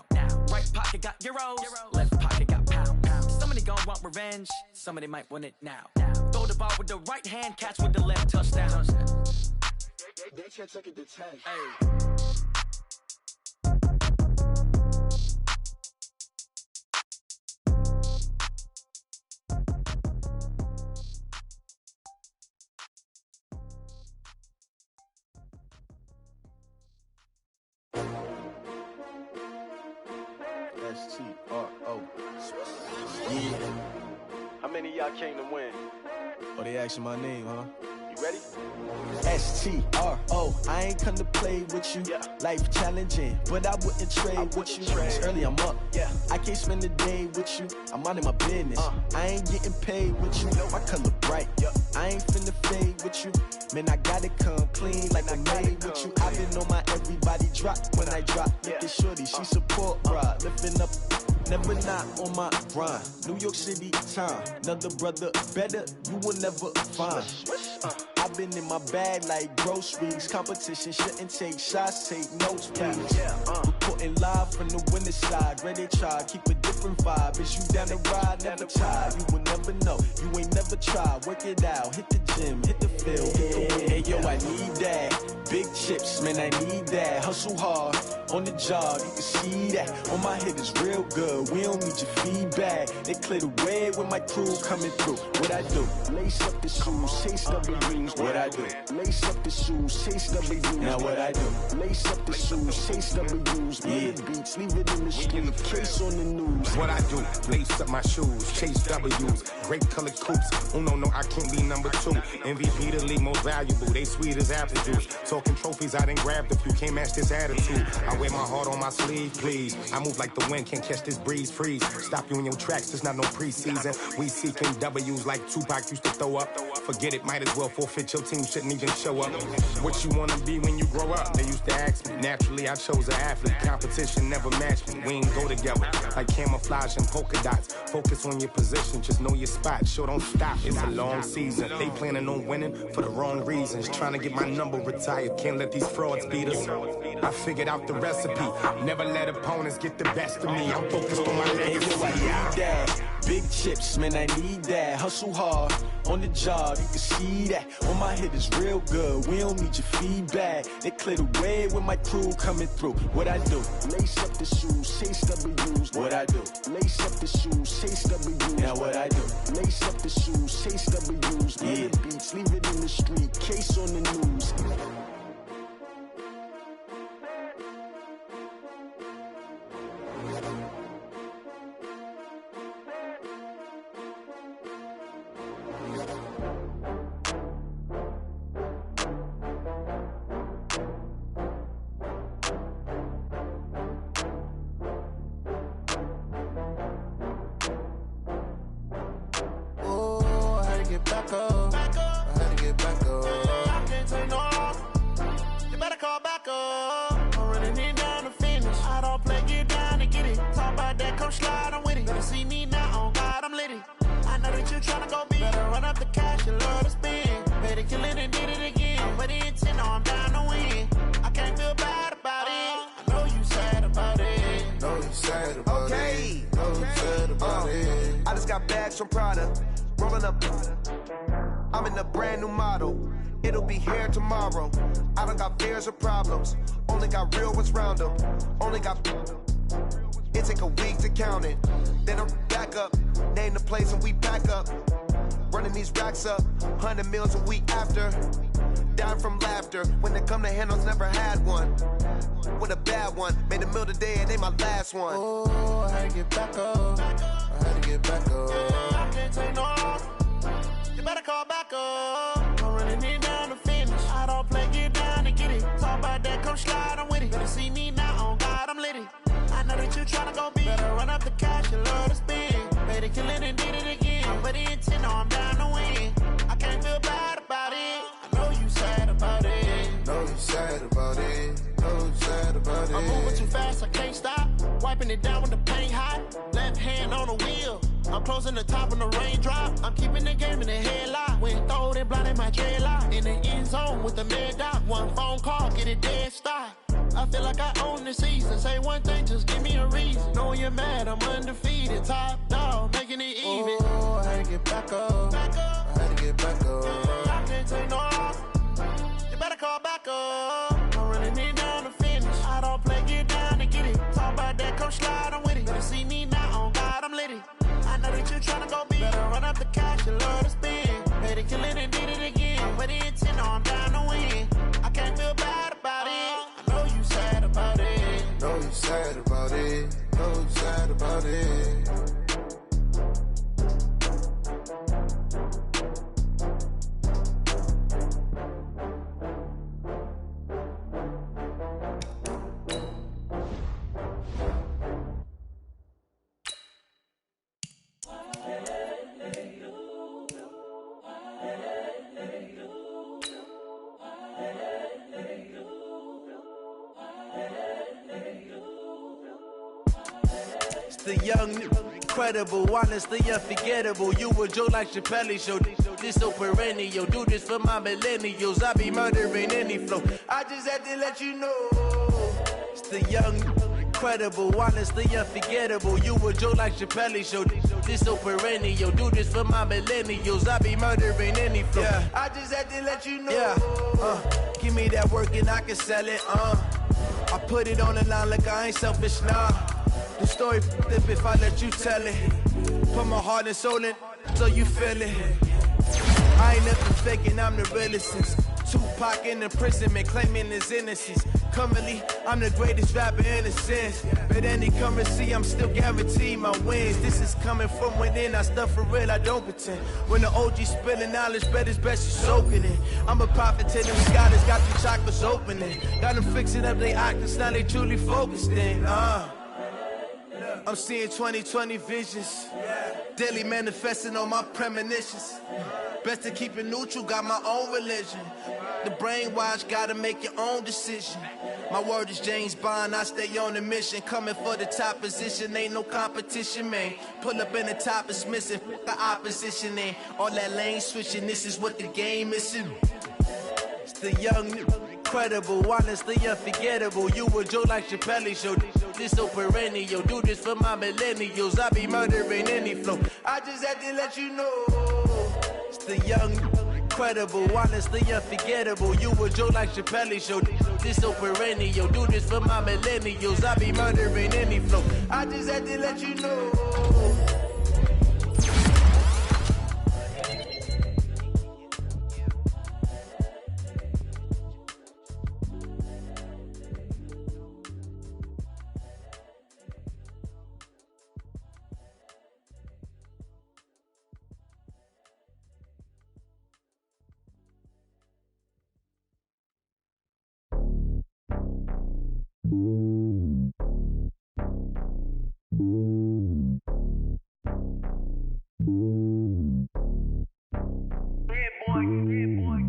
Right pocket got euros. Left pocket got pound. Somebody gon' want revenge. Somebody might want it now. Throw the ball with the right hand, catch with the left, touchdown. They can't take it to 10. Hey. STRO. Yeah. many of y'all came to win? Oh, they asking my name, huh? You ready? STRO, I ain't come to play with you. Yeah. Life challenging, but I wouldn't trade with you. It's early, I'm up. Yeah. I can't spend the day with you. I'm minding my business. I ain't getting paid with you. My color bright. Yeah. I ain't finna fade with you. Man, I gotta come clean like I made with you. I've been on my everybody drop when I drop. Look at shorty, she support ride. Lifting up, never not on my grind. New York City time, another brother better, you will never find. I've been in my bag like groceries. Competition shouldn't take shots, take notes, please. Reporting live from the winning side. Ready to try, keep a different vibe. Is you down the ride? Never try. You will never know. You ain't never tried. Work it out. Hit the gym, hit the field. Hey yo, I need that. Big chips, man, I need that. Hustle hard on the job. You can see that. On my head is real good. We don't need your feedback. They clear the way with my crew coming through. What I do? Lace up the shoes, chase W's. What I do? Lace up the shoes, chase W's. Now what I do? Lace up the shoes, chase W's. Yeah. Beats, leave it in the street, case on the news. What I do? Lace up my shoes, chase W's. Great colored coops. Oh no, I can't be number 2. MVP the league most valuable. They sweet as apple juice. Talking trophies, I didn't grab the few. Can't match this attitude. I wear my heart on my sleeve, please. I move like the wind, can't catch this breeze, freeze. Stop you in your tracks, there's not no preseason. We seeking W's like Tupac used to throw up. Forget it, might as well forfeit. Your team shouldn't even show up. What you wanna be when you grow up? They used to ask me. Naturally, I chose an athlete. Competition never matched me. We ain't go together like camouflage and polka dots. Focus on your position, just know your spot. Sure, don't stop. It's a long season. They planning on winning for the wrong reasons. Trying to get my number retired. Can't let these frauds beat us. I figured out the recipe. Never let opponents get the best of me. I'm focused on my legacy. I need that. Big chips, man, I need that. Hustle hard on the job, you can see that. On my head is real good, we don't need your feedback. They clear the way with my crew coming through. What I do? Lace up the shoes, chase W's. What I do? Lace up the shoes, chase W's. Now what I do? Lace up the shoes, chase W's. Yeah. Beats, leave it in the street, case on the news. Back up. I had to get back up. I can't take no loss. You better call back up. I'm running it down to finish. I don't play, get down to get it. Talk about that, come slide, I'm with it. Better see me now, on God, I'm litty. I know that you tryna go big. Better run up the cash, you love to spend. Better kill it and did it again. But the intent, no, I'm down to win. I can't feel bad about it. I know you sad about it. Know you sad about it. Know you sad about it. I just got bags from Prada. Rolling up, I'm in a brand new model. It'll be here tomorrow. I don't got fears or problems. Only got real ones round them. Only got. It take a week to count it. Then I'm back up. Name the place and we pack up. Running these racks up. 100 meals a week after. Down from laughter. When they come to handles, never had one. With a bad one. Made a meal today and ain't my last one. Oh, I had to get back up. I had to get back up. I can't take no loss. You better call back up. I'm running it down to finish. I don't play, get down to get it. Talk about that, come slide, I'm with it. Better see me now, on God, I'm litty. I know that you tryna go big. Better run up the cash, you love to spend. Better kill it and did it again. But the intent, no, I'm down to win. I can't feel bad about it. I know you sad about it. Know you sad about it. Know you sad about it. I'm moving too fast, I can't stop. Wiping it down with the paint hot. Left hand on the wheel. I'm closing the top when the raindrop. I'm keeping the game in the headlock. When throwed and blinded my dreadlock. In the end zone with the mad dot. One phone call, get it dead stop. I feel like I own the season. Say one thing, just give me a reason. Knowing you're mad, I'm undefeated. Top dog, making it even. Oh, I had to get back up. I had to get back up. I can't take no loss. You better call back up. I'm running it down to finish. I don't play, get down to get it. Talk about that, come slide, I'm with it. Better see me now, on God, I'm litty. I know that you tryna go big. Better run up the cash, you love to spend. Better kill it and did it again. But the intent, no, I'm down to win. I can't feel bad about it. I know you sad about it. Know you sad about it. Know you sad about it. the young, incredible, honestly unforgettable. You a joke like Chappelle Show. This so perennial. Do this for my millennials. I be murdering any flow. I just had to let you know. It's the young, incredible, honestly unforgettable. You a joke like Chappelle Show. This so perennial. Do this for my millennials. I be murdering any flow. Yeah. I just had to let you know. Yeah. Give me that work and I can sell it. I put it on the line like I ain't selfish, nah. The story flip if I let you tell it. Put my heart and soul in so you feel it. I ain't nothing faking, I'm the realest since Tupac in imprisonment, claiming his innocence. Currently, I'm the greatest rapper in a sense. But any currency, I'm still guaranteed my wins. This is coming from within, I stuff for real, I don't pretend. When the OG spilling knowledge, bet it's best you soaking it. I'm a prophet to them scholars, got the chakras opening. Got them fixing up their octaves, now they truly focused in. I'm seeing 2020 visions, daily manifesting on my premonitions. Best to keep it neutral, got my own religion. The brainwash, gotta make your own decision. My word is James Bond, I stay on a mission. Coming for the top position, ain't no competition, man. Pull up in the top, it's missing, the opposition, ain't all that lane switching, this is what the game is. It's the young, incredible, honestly unforgettable. You a joke like Chappelle Show. This so perennial. Do this for my millennials. I be murdering any flow. I just had to let you know. It's the young, incredible, honestly unforgettable. You a joke like Chappelle Show. This so perennial. Do this for my millennials. I be murdering any flow. I just had to let you know.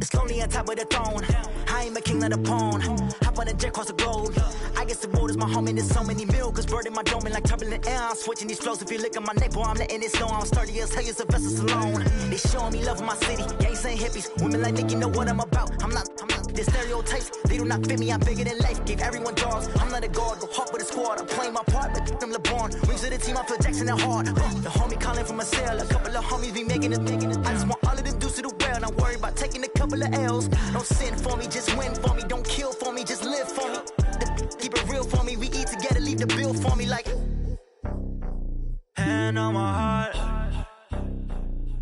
It's lonely on top of the throne. I ain't a king of the pawn. Hop on a jet across the globe. I guess the road is my home and there's so many miracles burning my dome and like turbulent air. I'm switching these flows. If you look at my neck, boy, I'm letting it snow. I'm sturdy as hell, as Sylvester Stallone. They showing me love in my city. Gangs ain't hippies. Women like Nicki know what I'm about. I'm not the stereotypes. They do not fit me. I'm bigger than life. Gave everyone jaws. I'm not a guard. Go hard with a squad. I'm playing my part, but I'm LeBron. Wings of the team. I feel Jackson and hard. The homie calling from a cell. A couple of homies be making it. I just want all of them dudes to the well. Not worry about taking a couple of L's. Don't sin for me, just win for me. Don't kill for me, just live for me. Keep it real for me. We eat together, leave the bill for me like. Hand on my heart,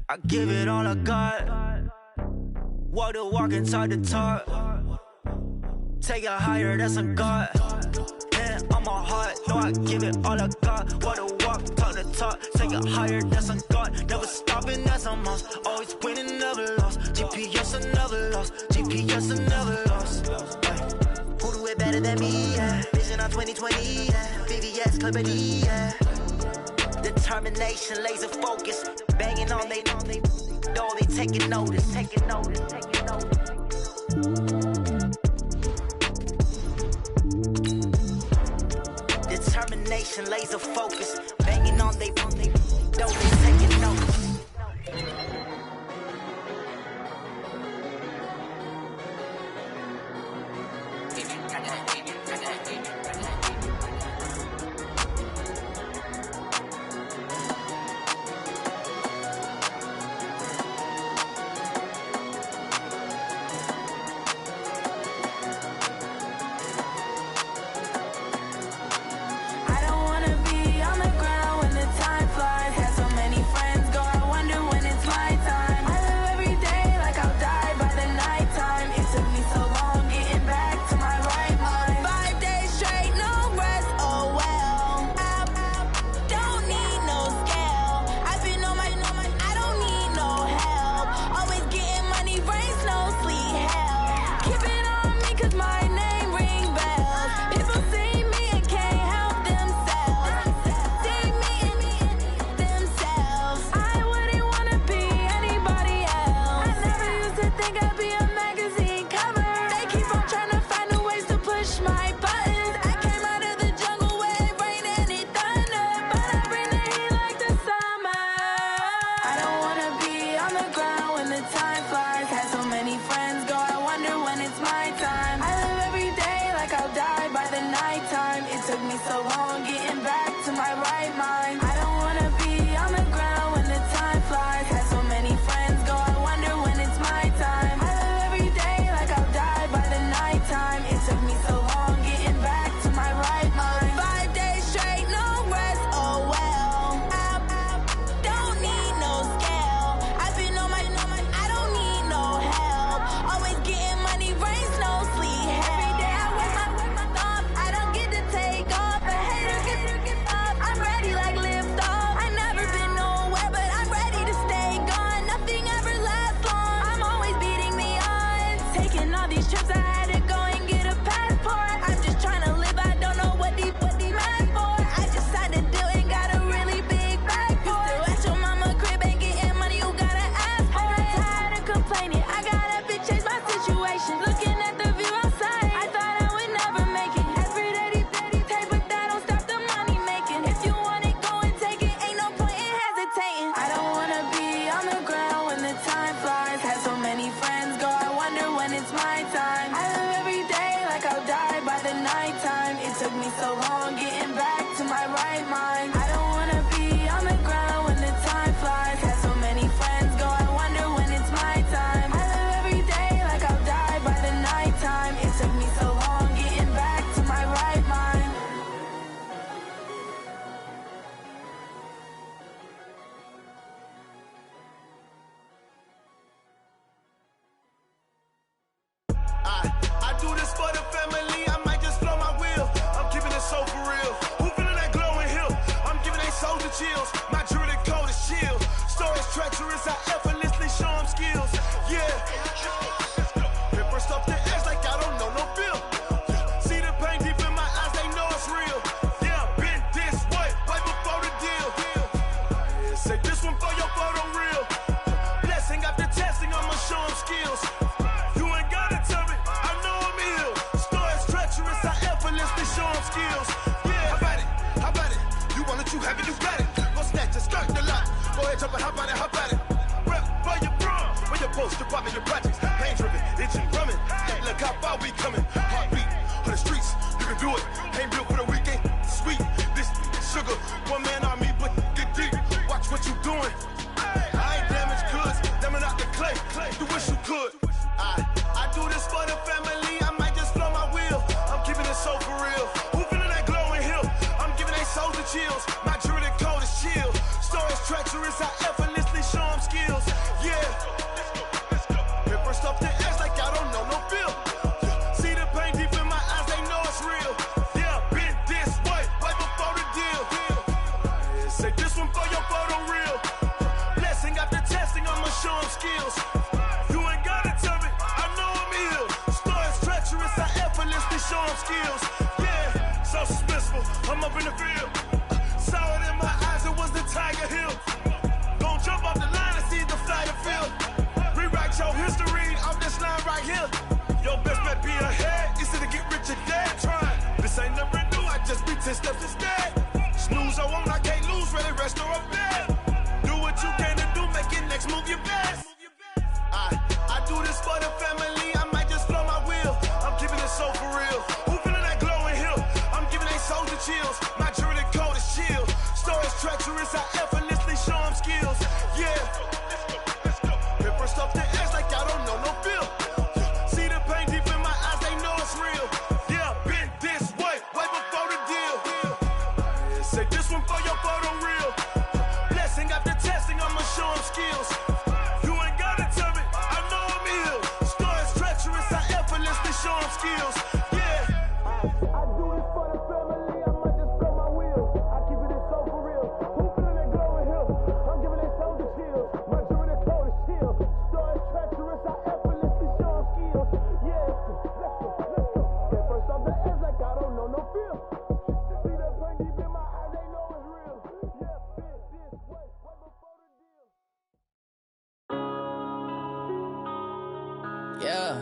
I give it all I got. Walk the walk and talk the talk. Take it higher, that's a God. Hand on my heart, no, I give it all I got. Walk the walk, talk the talk. Take it higher, that's a God. Never stopping, that's a must. Always winning, never lost. GPS, I never lost. GPS, I never lost. Who do it better than me? Yeah. Vision on 2020. Yeah. VVS, Clippity. Yeah. Determination, laser focus. Banging on they door, they taking notice. Taking notice. Taking notice. Determination, laser focus. Banging on they door, they taking notice. I don't wanna be on the ground. my time. I live every day like I'll die by the nighttime. It took me so long getting back to my right mind. I don't wanna be on the ground when the time flies. Had so many friends go, I wonder when it's my time. I live every day like I'll die by the nighttime. It took me so long getting back to my right mind. I do this for the family, I might just blow my wheel. I'm keeping it so for real. Who feeling that glowing hill? I'm giving they soldier chills. My jewelry code is chill. Stories treacherous, I effortlessly show them skills. Yeah. Paper stuff the edge like I don't know no feel. See the pain deep in my eyes, they know it's real. Yeah, been this way, right before the deal. Say this one for your photo real. Blessing after testing, I'ma show them skills. You ain't gotta tell me, I know I'm ill. Stories treacherous, I effortlessly show them skills. Yeah, how about it? How about it? You want it, you have it, you got it. Go snatch it, start the lot. Go ahead, jump it, hop on it, hop on it. Rep for your prom, for your poster, popping your projects. Pain driven, itching, drumming. Look how far we coming. Heartbeat on the streets, you can do it. Ain't built for the weekend, sweet. This sugar, one man army, but get deep. Watch what you doing. I ain't damaged goods, damn it out the clay. You wish you could. I do this for the family, I might just blow my wheel. I'm keeping it so for real. Who feeling that glowing hill? I'm giving they soldier chills. My jewelry code is chill. Stories treacherous, I effortlessly show them skills. Yeah. Paper stuff the edge like I don't know no feel. See the pain deep in my eyes, they know it's real. Yeah, been this way, right before the deal. Say this one for your photo real. Blessing after testing, I'ma show them skills. You ain't gotta tell me, I know I'm ill. Stories treacherous, I effortlessly show them skills. Yeah, so suspenseful, I'm up in the field. Saw it in my eyes, it was the Tiger Hill. Gon' jump off the line and see the flight of field. Rewrite your history off this line right here. Your best bet be ahead, easy to get rich or dead trying. This ain't never new, I just be 10 steps instead. Snooze or won't, I can't lose, ready, rest or up bed. Do what you can to do, make your next move your best. I do this for the family, I might just blow my wheel. I'm keeping it so for real. Who feeling that glowing hill? I'm giving they soldier chills. My jewelry code is chill. Stories treacherous, I effortlessly show them skills. Yeah. Paper stuff the edge like I don't know no feel. See the pain deep in my eyes, they know it's real. Yeah, been this way, right before the deal. Say this one for your photo real. Blessing after testing, I'ma show them skills. You ain't gotta tell me, I know I'm ill. Stories treacherous, I effortlessly show them skills. Yeah. I do this for the family, I might just blow my wheel. I keep it so for real. Who feeling that glowing hill? I'm giving they soldier chills. My jewelry code is chill. Stories treacherous, I effortlessly show them skills. Yeah. Let's go. Get first off the edge like I don't know no feel. See that pain deep in my eyes, they know it's real. Yeah, been this way, right before the deal. Yeah.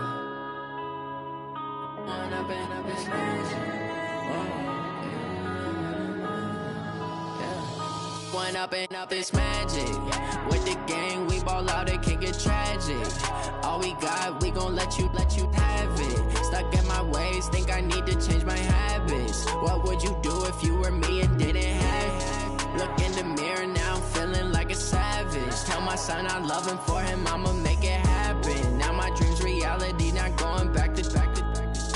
One up and up is magic. With the gang, we ball out, it can get tragic. All we got, we gon' let you have it. Stuck in my ways, think I need to change my habits. What would you do if you were me and didn't have it? Look in the mirror now, I'm feeling like a savage. Tell my son I love him, for him I'ma make it happen. Now my dream's reality, not going back to.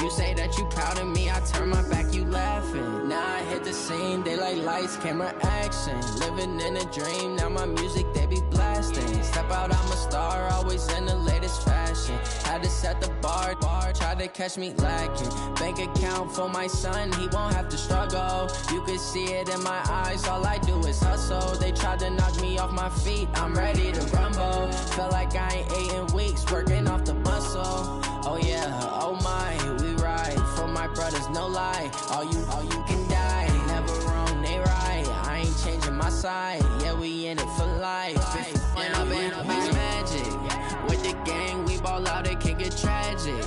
You say that you proud of me, I turn my back, you laughing. Now I hit the scene, they like lights, camera, action. Living in a dream, now my music, they be blasting. Step out, I'm a star, always in the latest fashion. Had to set the bar, try to catch me lacking. Bank account for my son, he won't have to struggle. You can see it in my eyes, all I do is hustle. They tried to knock me off my feet, I'm ready to rumble. Felt like I ain't ate in weeks, working off the muscle. Oh yeah, oh my, we ride for my brothers, no lie. All you can die, never wrong, they right. I ain't changing my side, yeah, we in it for life. When up and up is magic. With the gang, we ball out, it can get tragic.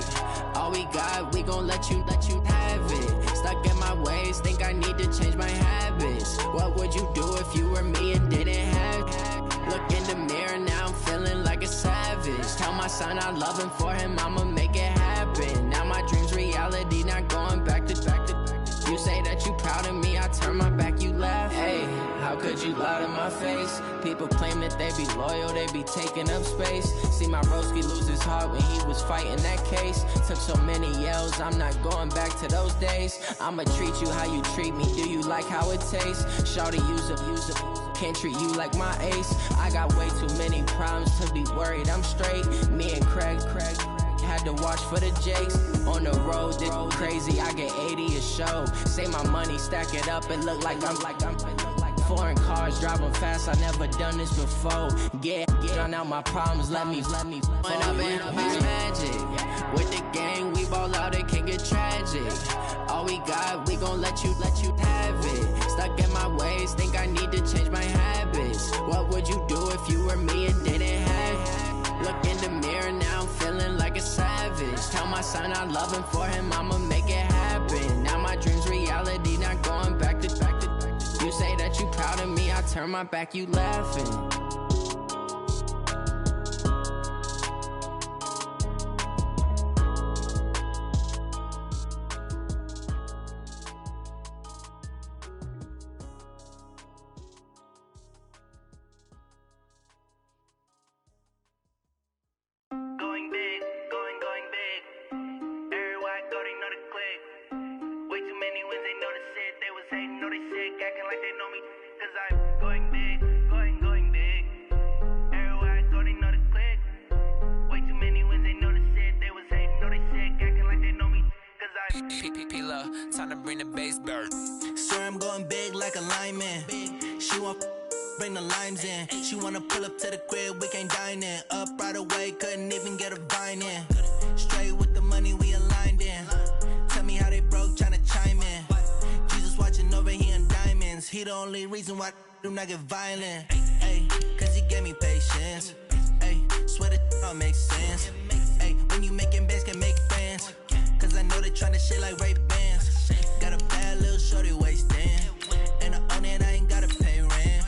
All we got, we gon' let you have it. Stuck in my ways, think I need to change my habits. What would you do if you were me and didn't have it? Look in the mirror now, I'm feeling like a savage. Tell my son I love him, for him I'ma make it happen. reality, not going back to. You say that you proud of me, I turn my back, you laugh. Hey, how could you lie to my face? People claim that they be loyal, they be taking up space. See my broski lose his heart when he was fighting that case. Took so many yells, I'm not going back to those days. I'ma treat you how you treat me, do you like how it tastes? Shawty, use up, can't treat you like my ace. I got way too many problems to be worried, I'm straight. Me and Craig had to watch for the Jakes. On the road, this crazy, I get 80 a show. Say my money, stack it up, and look like I'm foreign cars, driving fast, I never done this before. Get on out my problems, let me When I've been magic. With the gang, we ball out, it can get tragic. All we got, we gon' let you have it. Stuck in my ways, think I need to change my habits. What would you do if you were me and didn't have it? Look in the mirror now, I'm feeling like a savage. Tell my son I love him, for him I'ma make it happen. Now my dream's reality, not going back to. You say that you proud of me, I turn my back, you laughing. Time to bring the bass bird. Swear I'm going big like a lineman. She want bring the limes in. She wanna pull up to the crib, we can't dine in. Up right away, couldn't even get a vine in. Straight with the money we aligned in. Tell me how they broke, tryna chime in. Jesus watching over here in diamonds. He the only reason why I do not get violent. Ay, cause he gave me patience. Ay, swear that all makes sense. Ay, when you making bands, can make friends. Cause I know they tryna shit like Ray Bans. Got a bad little shorty wasting. And I own it, I ain't gotta pay rent.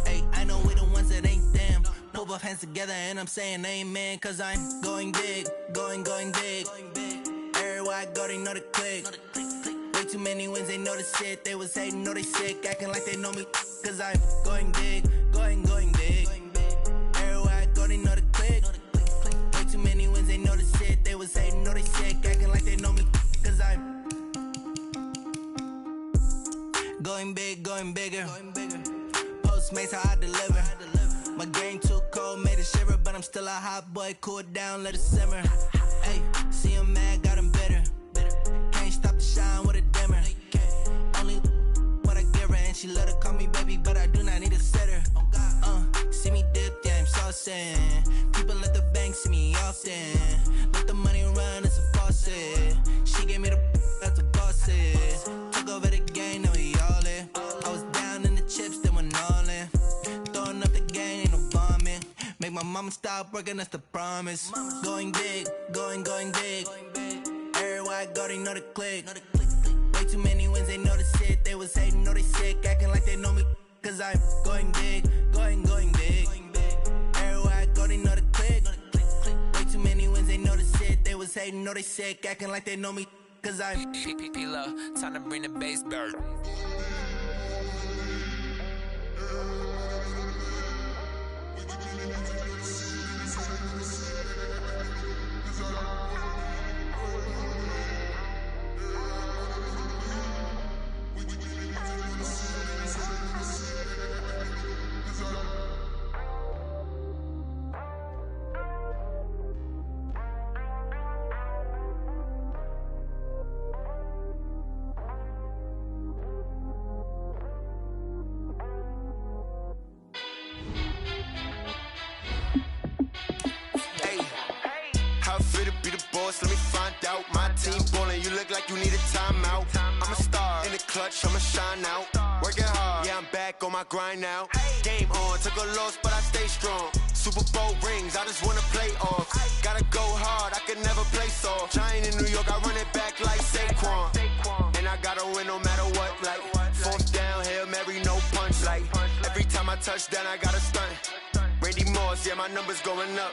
Ay, I know we the ones that ain't them. Pull both hands together and I'm saying amen. Cause I'm going big, going big. Everywhere I go, they know the click. Way too many wins, they know the shit. They was hating, know they sick, acting like they know me. Cause I'm going big, going big. Everywhere I go, they know the click. Way too many wins, they know the shit. They was hating, know they sick, acting like they know me. Cause I'm going big, going bigger. Postmates, how I deliver. My game too cold, made it shiver. But I'm still a hot boy, cool it down, let it simmer. Hey, see him mad, got him bitter. Can't stop the shine with a dimmer. Only what I give her, and she let her call me baby, but I do not need a sitter. See me dip, yeah, I'm saucing. People at the bank see me often. Let the money run, it's a faucet. She gave me the that's a boss it. Took over the game, now we all in. I was down in the chips, then went all in. Throwing up the game, ain't no bombing. Make my mama stop working, that's the promise. Going big, going big. Everywhere I go, they know the click. Way too many wins, they know the shit. They was hating, know they sick, acting like they know me. Cause I'm going big, going big. Everywhere I go, they know the click. Way too many wins, they know the shit. They was hating, know they sick, acting like they know me. Cause I'm P-P-P-Love, time to bring the bass bird. Let me find out. My team ballin', you look like you need a timeout. I'm a star in the clutch, I'ma shine out. Working hard, yeah, I'm back on my grind now. Game on, took a loss, but I stay strong. Super Bowl rings, I just wanna play off. Gotta go hard, I can never play soft. Giant in New York, I run it back like Saquon. And I gotta win no matter what, like fourth down, Hail Mary, no punch. Like every time I touch down, I gotta stunt. Randy Moss, yeah, my numbers going up.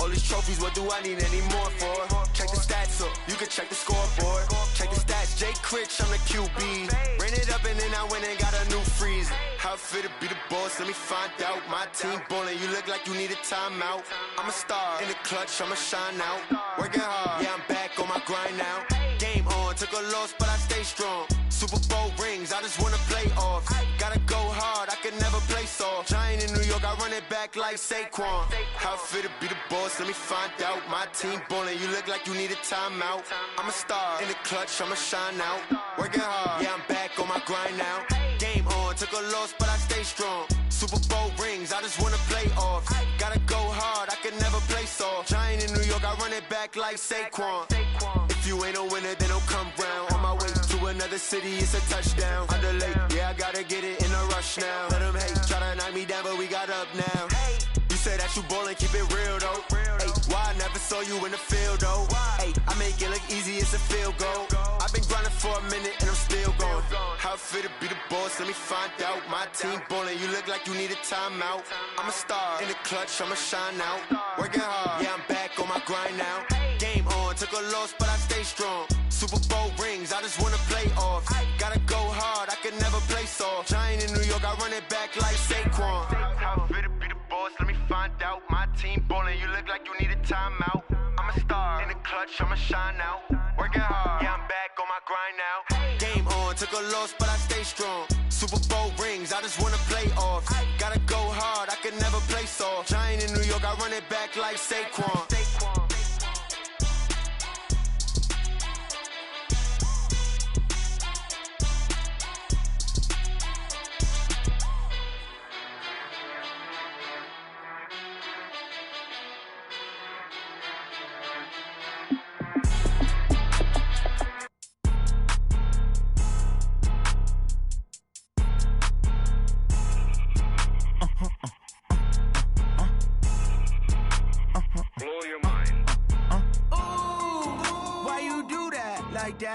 All these trophies, what do I need any more for? Check the stats up, you can check the scoreboard. Check the stats, Jay Critch, I'm the QB. Ran it up and then I went and got a new freezer. How it feel to be the boss, let me find out. My team ballin', you look like you need a timeout. I'm a star, in the clutch, I'ma shine out. Working hard, yeah, I'm back on my grind now. Game on, took a loss, but I stay strong. Super Bowl rings, I just wanna play off. Gotta go hard, I can never play soft. Giant in New York, I run it back like Saquon. How it feel to be the boss, let me find out. My team ballin', you look like you need a timeout. I'm a star, in the clutch, I'ma shine out. Working hard, yeah, I'm back on my grind now. Game on, took a loss, but I stay strong. Super Bowl rings, I just wanna play off. Gotta go hard, I can never play soft. Giant in New York, I run it back like Saquon. If you ain't a winner, then don't come round. On my way to another city, it's a touchdown. Underlay, yeah, I gotta get it in a rush now. Let them hate, try to knock me down, but we got up now. You say that you ballin', keep it real though. Hey, why I never saw you in the field though? Hey, I make it look easy, it's a field goal. I've been grinding for a minute and I'm still going. How it feel to be the boss, let me find out. My team ballin', you look like you need a timeout. I'm a star, in the clutch, I'ma shine out. Working hard, yeah, I'm back on my grind now. Game on, took a loss, but I stay strong. Super Bowl rings, I just wanna play off. Gotta go hard, I can never play soft. Giant in New York, I run it back like Saquon. How it feel to be the boss, let me find out. My team ballin', you look like you need a timeout. I'm a star, in the clutch, I'ma shine out. Working hard, yeah, I'm back on my grind now. Game on, took a loss, but I stay strong. Super Bowl rings, I just wanna play off. Gotta go hard, I can never play soft. Giant in New York, I run it back like Saquon.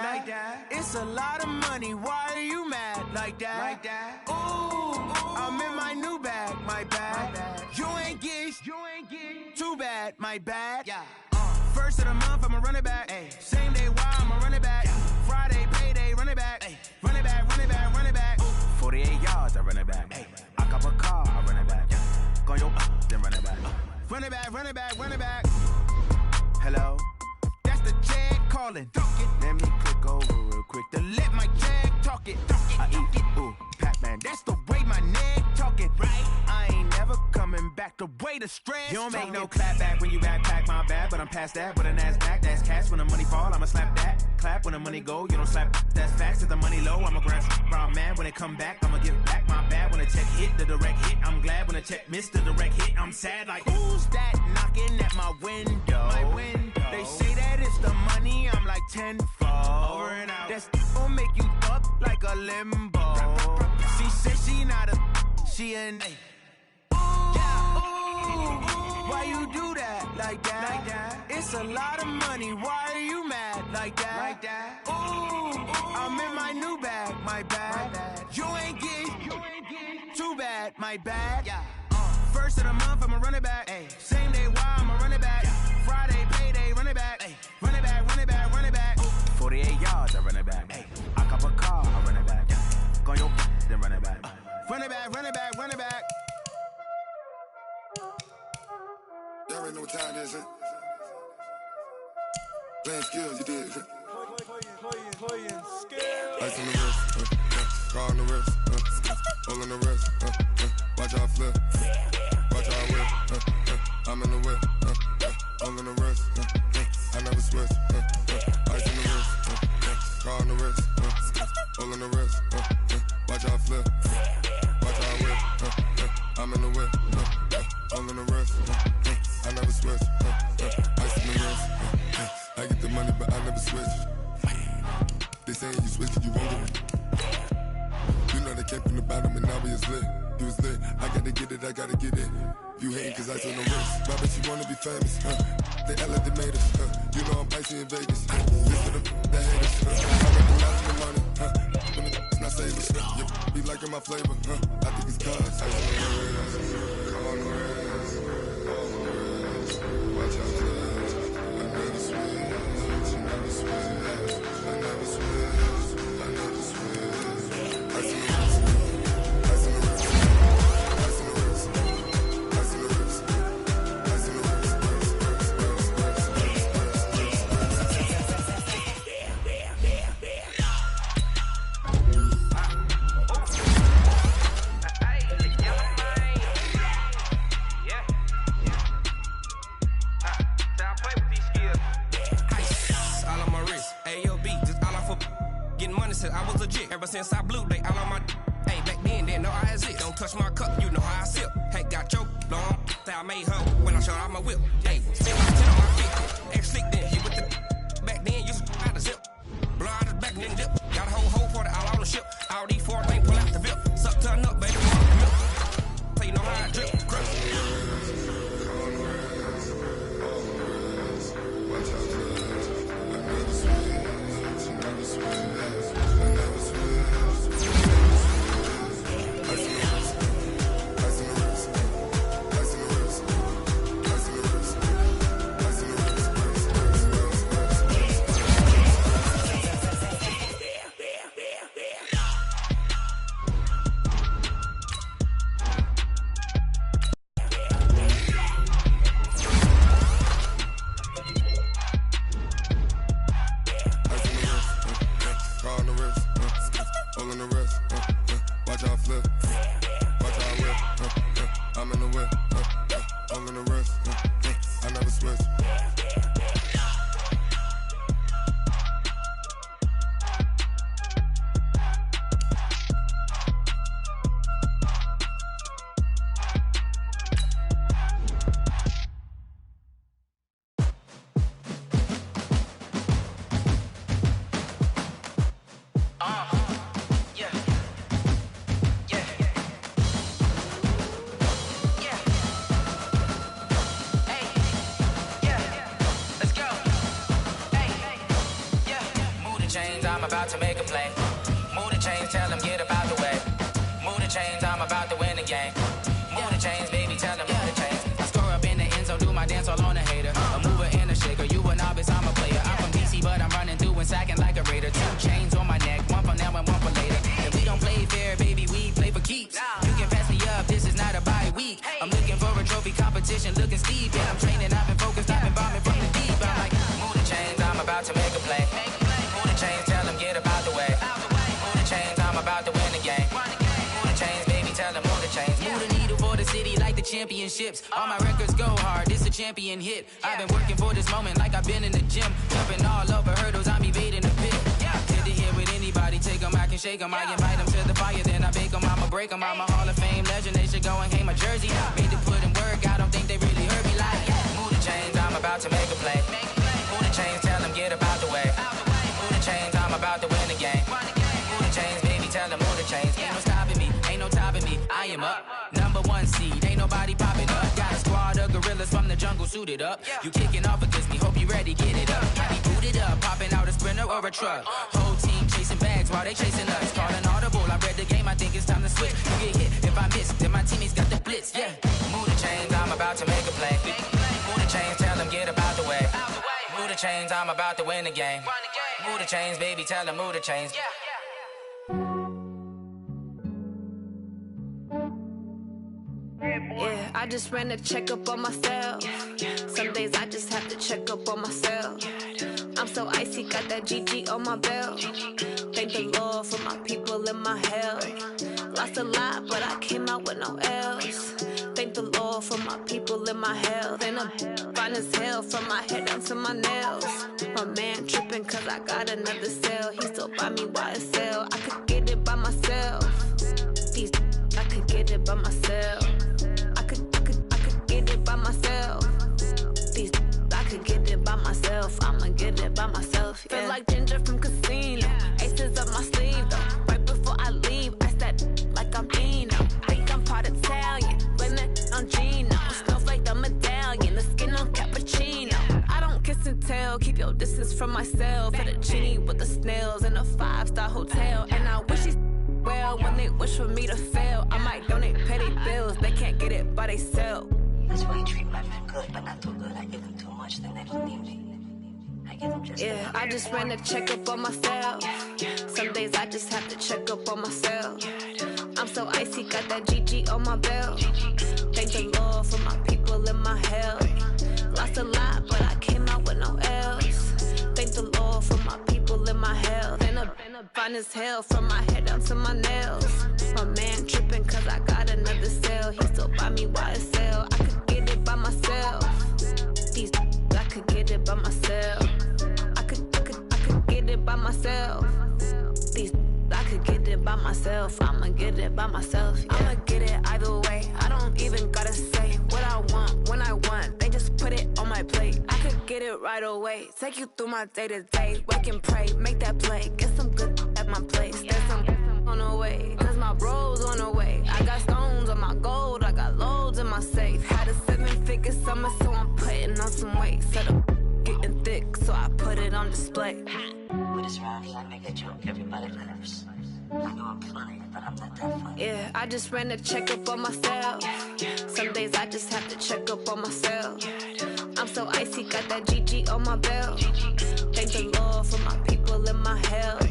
Like that. It's a lot of money. Why are you mad like that? Ooh, I'm in my new bag, my bad. You ain't get too bad, my bad. Yeah. First of the month, I'ma run it back. Ay. Same day, why I'ma run it back. Friday, payday, run it back. Ay. Run it back, run it back, run it back. 48 yards, I run it back. Ay. I cop a car, I run it back. Go yo, then run it back. Run it back, run it back, run it back. Hello? That's the jag calling. Let me click over real quick to let my jag talk it. I eat it, ooh, Pac-Man. That's the way my neck talking. Right? I ain't never coming back the way the stress. You don't make no clap back when you backpack, my bad. But I'm past that with a NASDAQ. That's cash when the money fall, I'ma slap that. Clap when the money go, you don't slap. That's facts. If the money low, I'ma grab brown man. When it come back, I'ma give back my bad. When the check hit, the direct hit. I'm glad when the check missed the direct hit. I'm sad like, who's that knocking at my window? My window. They say that it's the money, I'm like tenfold. Over and out. That's gon' make you up like a limbo. She said she not a, she an A. Why you do that like that? It's a lot of money. Why are you mad like that? Ooh, I'm in my new bag, my bad. You ain't get too bad, my bad. Yeah. First of the month, I'ma run it back. Ay. Same day, why I'ma run it back. Friday, payday, run it back. Ay. Run it back, run it back, run it back. 48 yards, I run it back. Ay. I cop a car, I run it back. Go yo, then run it back. Run it back, run it back, run it back. Y'all already know what time it is, huh? Playing skills, you did. Playing skills. Ice on the wrist, car on the wrist, hole in the wrist, watch out flip, watch out whip, I'm in the whip, hole in the wrist, I never switch, ice on the wrist, car on the wrist, hole in the wrist, watch out flip, watch out whip, I'm in the whip, hole in the wrist, I never switch, ice on the wrist, I get the money but I never switch. They saying you switch it, you won't get it. You know they came from the bottom and now we is lit. You was lit, I gotta get it, I gotta get it. You hating cause ice on the wrist. Why bet you wanna be famous, They Ella, they made us, You know I'm icy in Vegas, Listen to the haters, I recognize the money, When it's not saving, Be liking my flavor, I think it's cause ice on the wrist. Come on the wrist, watch out. listen, I was legit ever since I blew they all on my. Hey, back then, didn't know I exist. Don't touch my cup, you know how I sip. Hey, got your long that I made her when I showed out my whip. Hey, spin my 10 on my feet. Ex slick then, he with the. Back then, used to out the zip. Blow out his back and then dip. Got a whole for the all on the ship. All these 4 things pull out the VIP. Suck turn up, baby. Play, you know how I drip. I'm about to make a play. Move the chains, tell them get about the way. Move the chains, I'm about to win the game. Move the chains, baby, tell them move the chains. I score up in the end zone, do my dance all on a hater. A mover and a shaker, you a novice, I'm a player. I'm from DC, but I'm running through and sacking like a raider. 2 chains on my neck, one for now and one for later. If we don't play fair, baby, we play for keeps. You can pass me up, this is not a bye week. I'm looking for a trophy competition, looking steep. Yeah, I'm training, I've been focused, I've been bombing from the deep. I'm like, move the chains, I'm about to make a play. Move the chains, tell them get about the way. Move the chains, I'm about to win the game. Move the chains, baby, tell them move the chains. Move the needle for the city like the championships. All my records go hard, this a champion hit. I've been working for this moment like I've been in the gym. Jumping all over hurdles, I'm evading the pit. Hit the hit with anybody, take them, I can shake them. I invite them to the fire, then I bake them, I'ma break them. I'm a Hall of Fame legend, they should go and hang my jersey. Made to put in work, I don't think they really heard me like. Move the chains, I'm about to make a play. Move the chains, tell them get about the way. Move the chains, I'm about to win the game. Move the chains, baby, tell them move the chains. Ain't no stopping me, ain't no topping me. I am up, #1 seed, ain't nobody popping up. Got a squad of gorillas from the jungle suited up. You kicking off against me, hope you ready, get it up. I be booted up, popping out a Sprinter or a truck. Whole team chasing bags while they chasing us. Calling audible, I read the game, I think it's time to switch. You get hit, if I miss, then my teammates got the blitz, yeah. Move the chains, I'm about to make a play. Move the chains, tell them get about the way. Move the chains, I'm about to win the game. Move the chains, baby, tell them move the chains. Yeah, I just ran a checkup on myself. Some days I just have to check up on myself. I'm so icy, got that GG on my belt. Thank the Lord for my people in my health. Lost a lot, but I came out with no else. Thank the Lord for my people in my health. And I'm fine as hell from my head down to my nails. My man tripping cause I got another cell. He still buy me YSL. I could get it by myself. These I could get it by myself. I could get it by myself. These I could get it by myself. I'ma get it by myself. Yeah. Feel like Ginger from Casino. Aces up my sleeve though. Right before I leave, I said like I'm Dino. Think I'm part Italian. Blame it on Gino. Smells like the medallion. The skin on cappuccino. I don't kiss and tell. Keep your distance from myself. Fettuccine with the snails in a 5-star hotel. And I wish these well when they wish for me to fail. I might donate petty bills. They can't get it by themselves. That's why you treat my men good, but not too good. I give them too much, then they don't need me. I give them just yeah, I just ran a checkup on myself. Some days I just have to check up on myself. I'm so icy, got that GG on my belt. Thank the Lord for my people in my health. Lost a lot, but I came out with no else. Thank the Lord for my people in my health. And I'm fine as hell from my head down to my nails. My man tripping cause I got another cell. He still buy me YSL. I could get it by myself. These I could get it by myself. I could get it by myself. These could get it by myself. I'ma get it by myself. Yeah. I'ma get it either way. I don't even gotta say what I want when I want. They just put it on my plate. I could get it right away. Take you through my day-to-day. Wake and pray, make that play. Get some good at my place. There's some on the way, cause my bro's on the way. I got stones on my gold, I got loads in my safe. Had a 7-figure summer, so I'm putting on some weight. Set up getting thick, so I put it on display. With this round here, I make a joke, everybody laughs. I know I'm funny, but I'm not that funny. Yeah, I just ran a checkup on myself. Some days I just have to check up on myself. I'm so icy, got that GG on my belt. Thank the Lord for my people in my health.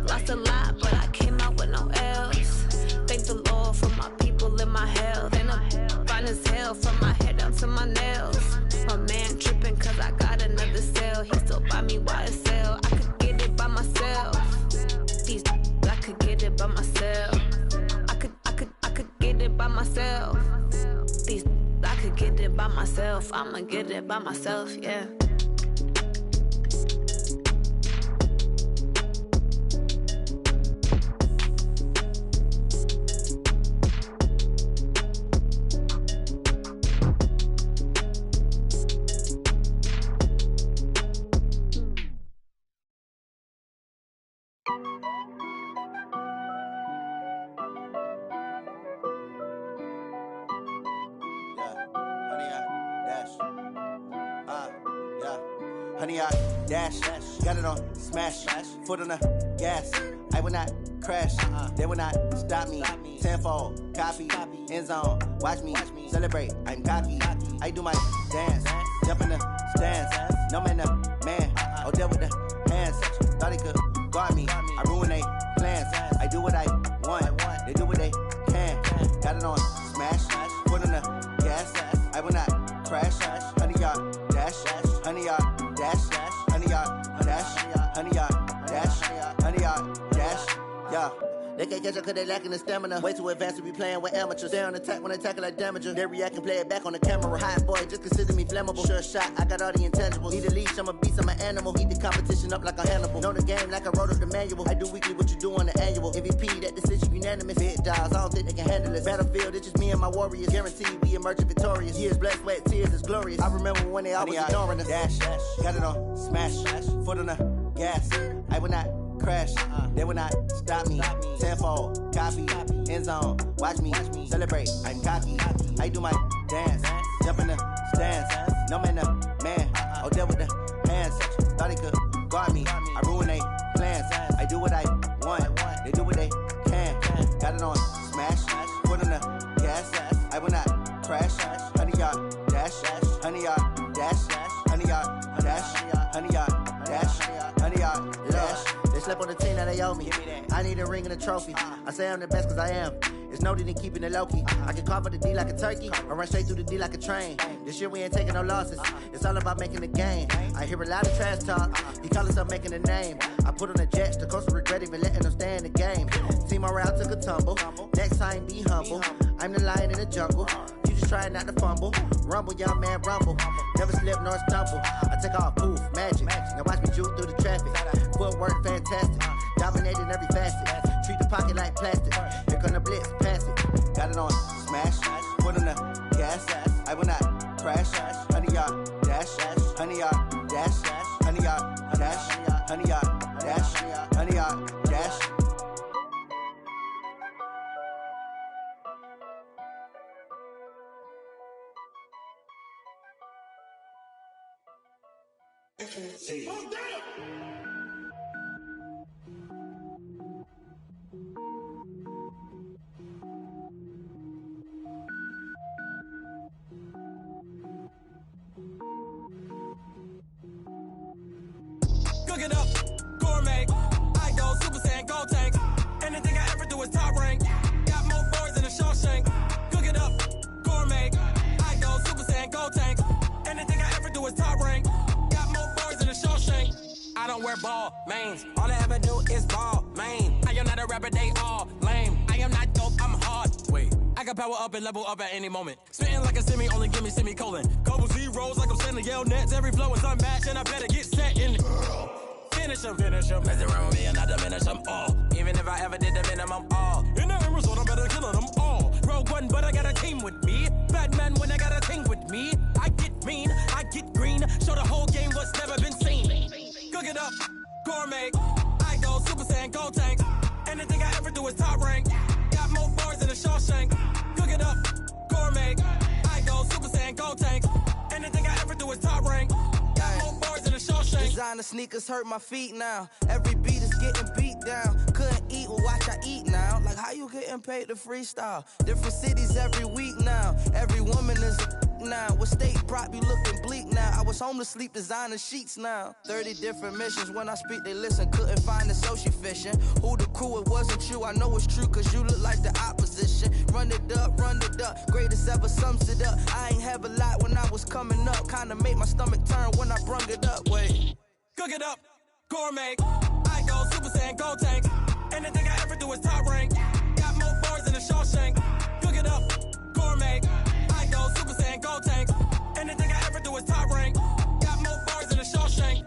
Lost a lot, but I came out with no else. Thank the Lord for my people in my health. And I'm fine as hell from my head down to my nails. My man tripping cause I got another sale. He still buy me YSL. I could get it by myself. These I could get it by myself. I could get it by myself. These I could get it by myself. I'ma get it by myself, yeah. Honey, I dash, got it on smash, foot on the gas. I will not crash, they will not stop me. Tenfold, copy, end zone, watch me celebrate. I'm cocky, I do my dance, jump in the stands. No man, man, oh there with the hands. Thought he could guard me, I ruin they plans. I do what I want, they do what they can. Got it on smash, foot on the gas. I will not crash, honey, y'all dash, honey, y'all. Dash, honey, y'all, dash, honey, y'all, dash, honey, y'all, dash, yeah. They can't catch up cause they lacking the stamina. Way too advanced to be playing with amateurs. Stay on attack when I tackle like damager. They react and play it back on the camera. Hot boy, just consider me flammable. Sure shot, I got all the intangibles. Need a leash, I'm a beast, I'm an animal. Eat the competition up like a Hannibal. Know the game like I wrote up the manual. I do weekly what you do on the annual. MVP, that decision unanimous. Big dials, I don't think they can handle this. Battlefield, it's just me and my warriors. Guaranteed we emerge victorious. Years, blood, sweat, tears, it's glorious. I remember when they always ignoring us. Dash, got it on smash, foot on the gas. I will not crash, they will not stop me. Tenfold, copy, end zone, watch me celebrate. I'm cocky, I do my dance, jump in the stands. No man, man, oh there with the hands. Thought he could guard me, I ruin they plans. I do what I want, they do what they can. Got it on smash, foot on the gas. I will not crash, honey y'all dash, honey y'all dash, honey y'all dash, honey y'all dash, honey y'all dash. They slept on the team that they owe me. I need a ring and a trophy. I say I'm the best cause I am. It's noted in keeping it low-key. I can carve up the D like a turkey or run straight through the D like a train. This year we ain't taking no losses. It's all about making the game. I hear a lot of trash talk. He call himself making a name. I put on the Jets. The coach will regret even letting them stay in the game. Team morale took a tumble. Next time be humble. I'm the lion in the jungle. You just try not to fumble. Rumble, young man, rumble. Never slip nor stumble. I take off, poof, magic. Now watch me juke through the traffic. Footwork fantastic. Dominating every facet. Treat the pocket like plastic. Here come the blitz, pass it. Got it on smash. Foot on the gas. I will not crash. Honey, y'all dash. Honey, y'all dash. Honey, y'all dash. Honey, y'all dash. Honey, y'all dash. Cook it up, gourmet. I go Super Saiyan, gold tank. Anything I ever do is top rank. Got more boys than a Shawshank. Cook it up, gourmet. I go Super Saiyan, gold tank. Anything I ever do is top rank. Got more boys than a Shawshank. I don't wear ball mains. All I ever do is ball main. I am not a rapper, they all lame. I am not dope, I'm hard. Wait, I can power up and level up at any moment. Spitting like a semi, only give me semicolon. Couple zeros like I'm sending yell nets. Every flow is unmatched and I better get set in. finish them. Mess around with me and I diminish them all. Even if I ever did the minimum, all. In the end result, I better kill them all. Rogue One, but I got a team with me. Batman when I got a team with me. I get mean, I get green. Show the whole game what's never been seen. Cook it up, gourmet. I go Super Saiyan, Gold Tank. Anything I ever do is top rank. Got more bars than a Shawshank. Cook it up, gourmet. I go Super Saiyan, Gold Tank. Anything I ever do is top rank. Got more bars than a Shawshank. Designer sneakers hurt my feet now. Every beat is getting beat down. Couldn't eat, well watch I eat now. Like how you getting paid to freestyle? Different cities every week now. Every woman is a now. What state prop be looking bleak now? I was homeless, sleep designer sheets now. 30 different missions. When I speak, they listen. Couldn't find the social fishing. Who the crew? It wasn't you. I know it's true, cause you look like the opposition. Run it up, greatest ever sums it up. I ain't have a lot when I was coming up. Kinda made my stomach turn when I brung it up. Wait. Cook it up, gourmet. I go Super Saiyan, Gold Tank. Anything I ever do is top rank. Got more bars than a Shawshank. Cook it up, gourmet. I go Super Saiyan, Gold Tank. Anything I ever do is top rank. Got more bars than a Shawshank.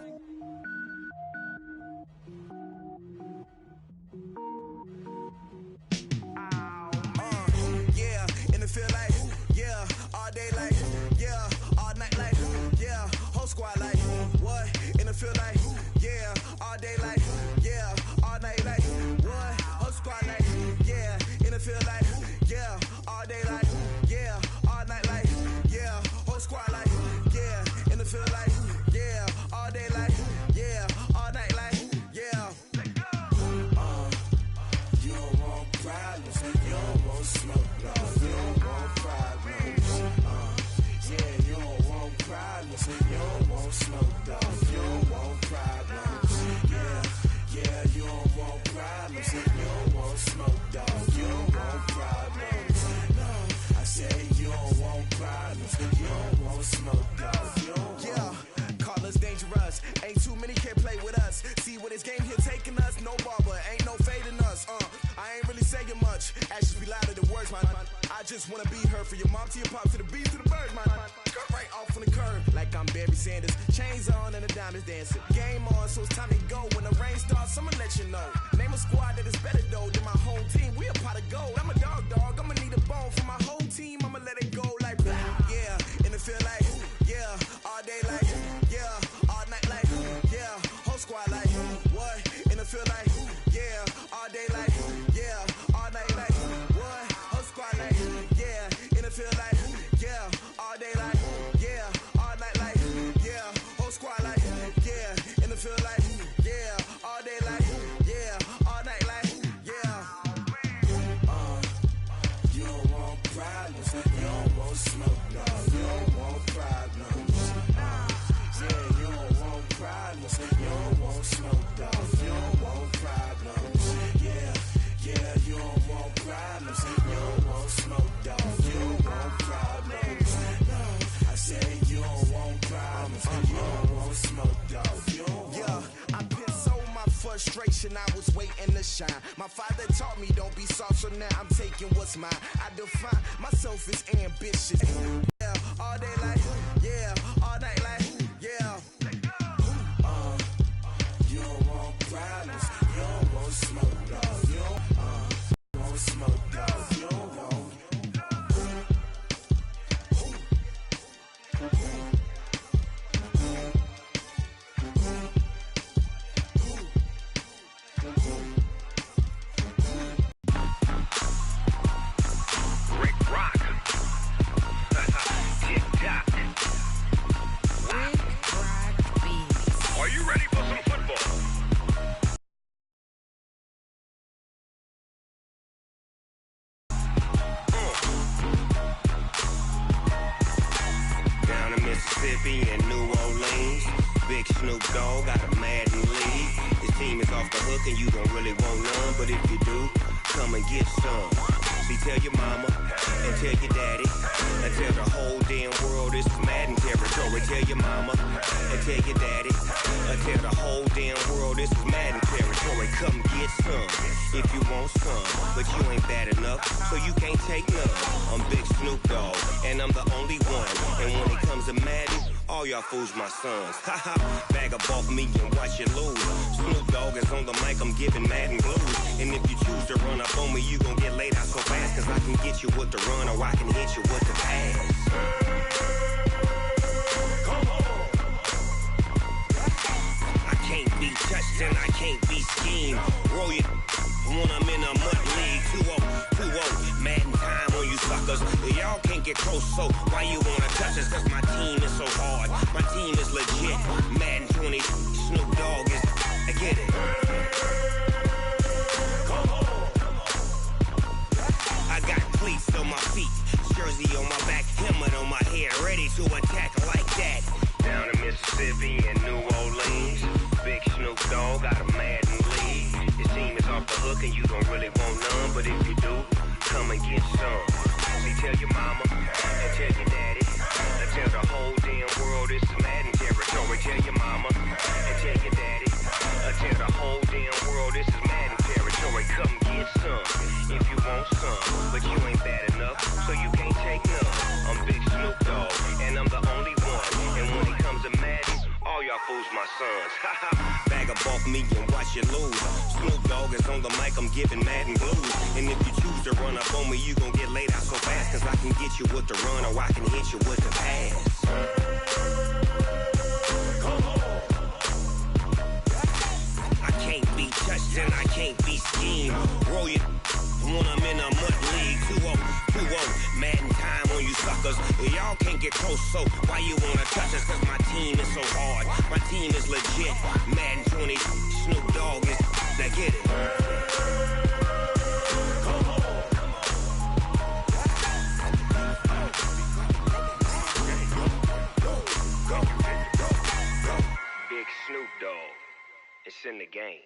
Yeah, and it feel like, yeah, all day like, yeah, all night like, yeah, whole squad like, what? And it feel like, yeah, all day like, yeah, all night like, what? Whole squad like, yeah, and it feel like, yeah, all day like, yeah, all night like, yeah, whole squad like, yeah, and it feel like, yeah, all day like, yeah, all night like, yeah. You don't want problems, you don't want smoke, no. You don't want problems, yeah, you don't want problems, you don't want smoke, dog. You don't want problems, yeah, you don't want problems, you don't want smoke, dog. You don't want problems, no. I say you don't want problems, you don't want smoke, dog. You don't want. Yeah, call us dangerous. Ain't too many can play with us. See where this game here taking us. No barber, ain't no fading us. I ain't really saying much. Actions be louder than words, man. I just wanna be heard from your mom to your pop to the beat to the birds, man. Skirt right off on the curb, like I'm Barry Sanders. Chains on and the diamonds dancing. Game on, so it's time to go. When the rain starts, I'ma let you know. Name a squad that is better though than my home team. We a pot of gold. I'm a dog. I'ma need a bone for my whole team. I'ma let it go like blah. Yeah, and it feel like, yeah, all day like, yeah, all night like, yeah, whole squad like, what? And it feel like, yeah, all day like, yeah, all night like, what? Whole squad like, yeah, and it feel like, yeah, all day like, yeah, all night like, yeah, whole squad like, yeah, and it feel like, yeah, all day like, yeah, all night like, yeah. You don't want problems, you don't want smoke, no. You don't want problems, yeah, you don't want problems, you don't want smoke, dog. You don't want problems, yeah, you don't want problems, you don't want smoke, dog. You don't want problems, no. I say you don't want problems, you don't want smoke, dog. You don't want. Yeah, I pissed so my frustration, I was waiting to shine. My father taught me don't be soft, so now I'm taking what's mine. I define myself as ambitious. Yeah, all day like, yeah, all night like, yeah. You don't want problems, you don't want smoke, dog. You don't want smoke, dog. You don't want. Rick Rock. Tick-tock. Are you ready for some football? Down in Mississippi and New Orleans, Big Snoop Dogg got a Madden league. His team is off the hook and you don't really want none, but if you do, come and get some. See, tell your mama and tell your daddy and tell the whole damn world this is Madden territory. Tell your mama and tell your daddy, tell the whole damn world this is Madden territory. Come get some if you want some, but you ain't bad enough, so you can't take none. I'm Big Snoop Dogg, and I'm the only one. And when it comes to Madden, all y'all fools my sons. Haha, bag up off me and watch you lose. Snoop Dogg is on the mic, I'm giving Madden blues. And if you choose to run up on me, you gon' get laid out so fast, cause I can get you with the run or I can hit you with the pass. I can't be touched and I can't be schemed. Roll it when I'm in a mud league. 2-0, Madden time on you suckers. Y'all can't get close, so why you wanna touch us? Cause my team is so hard, my team is legit. Madden 20, Snoop Dogg is, I get it. I got cleats on my feet, jersey on my back, helmet on my head, ready to attack like that. Down in Mississippi and New Orleans, Big Snoop Dogg got a Madden league. Your team is off the hook and you don't really want none, but if you do, come and get some. See, tell your mama and tell your daddy, and tell the whole damn world this is Madden territory. Tell your mama and tell your daddy, and tell the whole damn world this is Madden territory. Come get some if you want some, but you ain't bad enough, so you can't take none. I'm Big Snoop Dogg, and I'm the only one. And when it comes to Madden, all y'all fools my sons. Bag up off me and watch you lose. Snoop Dogg is on the mic, I'm giving Madden blues. And if you choose to run up on me, you gon' get laid out so fast, cause I can get you with the run or I can hit you with the pass. I can't be touched and I can't be schemed. Roll it when I'm in a mud league. 2-0, Madden time on you suckers. Y'all can't get close, so why you wanna touch us? Cause my team is so hard, my team is legit. Madden 20, Snoop Dogg is, now get it. Big Snoop Dogg, it's in the game.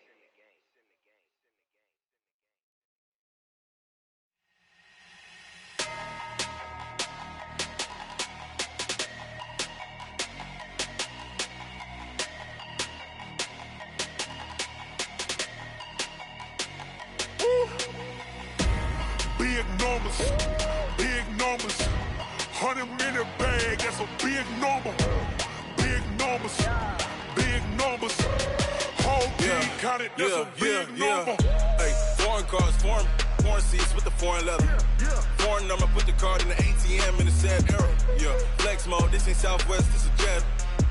Big numbers, 100-minute bag, that's a big number. Big numbers, whole team counted, that's a big number. Hey, foreign cars, foreign seats with the foreign leather. Foreign number, put the card in the ATM in the sad era. Yeah, flex mode, this ain't Southwest, this is Jet.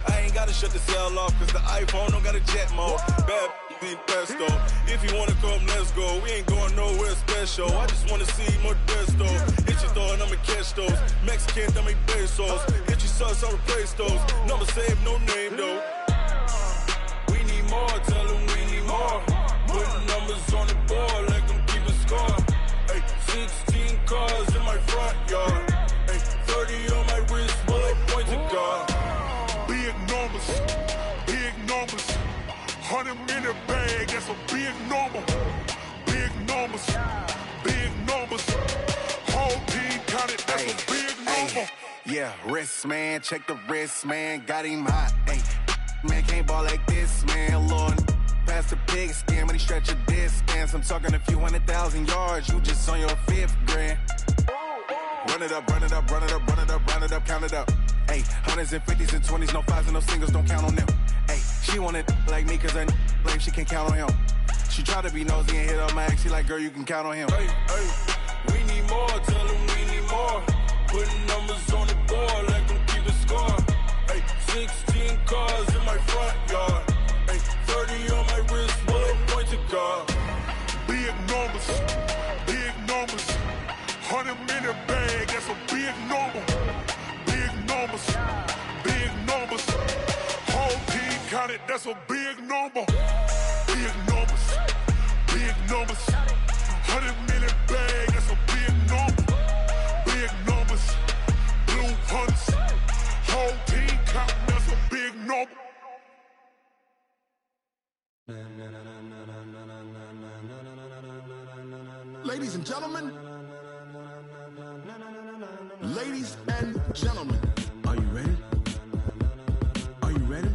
I ain't gotta shut the cell off, cause the iPhone don't got a jet mode. Bad be pesto. If you wanna come, let's go. We ain't going nowhere special. I just wanna see Modesto. Hit your thought, I'ma catch those. Mexican, I make pesos. Hit your sauce, I'll replace those. Number saved, no name though. We need more, tell them we need more. Putting numbers on the board, like them keep a score. Hey, 16 cars in my front yard. Hey, 30 on my wrist, bullet point to God. Big numbers, 100-minute bag, that's a big number. Big numbers, whole team counted, that's a big number. Yeah, wrist man, check the wrist man, got him hot. Ay, man can't ball like this, man. Lord, past the pig skin when he stretch a distance. I'm talking a few 100,000 yards, you just on your 5th grand. Run it up, run it up, run it up, run it up, run it up, count it up. Ay, 100s and 50s and 20s, no 5s and no singles, don't count on them. Ay, she want it like me, cause her lame, she can't count on him. She try to be nosy and hit up my ex, she like, girl, you can count on him. Hey, we need more, tell them we need more. Putting numbers on the board, like them keep a score. Hey, 16 cars in my front yard. Hey, 30 on my wrist, bullet point to God. Big numbers, 100-minute bag, that's a big number. Big numbers, whole team counted, that's a big number. Big numbers, 100-minute bag, that's a big number. Big numbers, blue hunts, whole team counting, that's a big number. Ladies and gentlemen, are you ready? Are you ready?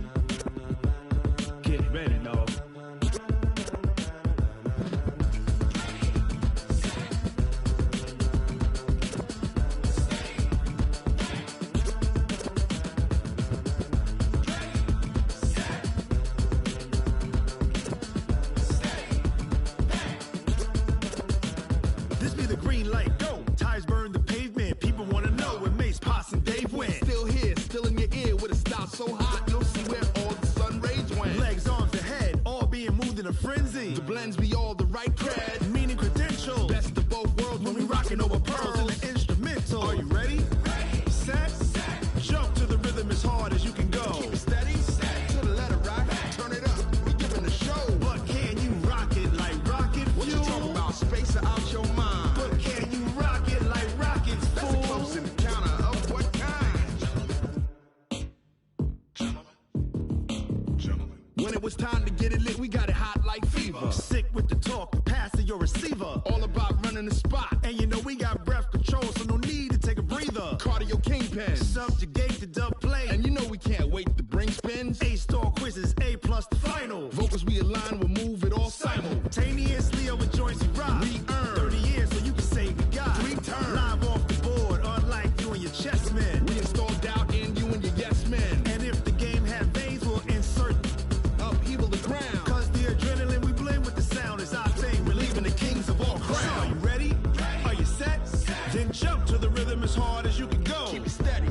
lends me all the right cred, meaning credential. Best of both worlds when we rockin' over pearls in the instrumental. Are you ready? Set. Jump to the rhythm as hard as you can go. Keep it steady. To the letter rock. Turn it up. We giving a show. But can you rock it like rocket fuel? What you talking about? Space or out your mind? But can you rock it like rockets, fool? That's a close encounter of what kind? When it was time to get it lit, we got it hot like fever. Sick with the talk, passing your receiver. All about running the spot. And you know we got breath control, so no need to take a breather. Cardio kingpin, subjugate the dub play. And you know we can't wait to bring spins. A-star quizzes, A+ the final. Vocals we align, we'll move it all simultaneously over joints we rock. We earn 30 years, so you can say we got 3 turns. Live off the board, unlike you and your chess men. We install doubt in you and your yes men. And if the game had veins, we'll insert upheaval the ground. Cause the adrenaline we blend with the sound is our thing. We're leaving the kings of all crowns. So are you ready? Are you set? Then jump to the rhythm as hard as you can go. Keep it steady.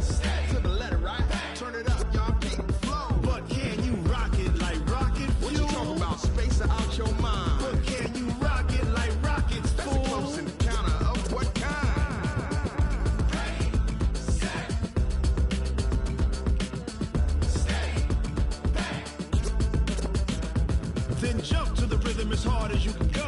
To the letter, right? Turn it up, y'all. Keep it flow. But can you rock it like rocket fuel? What you talking about? Space or out your mind? But can you rock it like rockets, fool? That's a close encounter of what kind? Then jump to the rhythm as hard as you can go.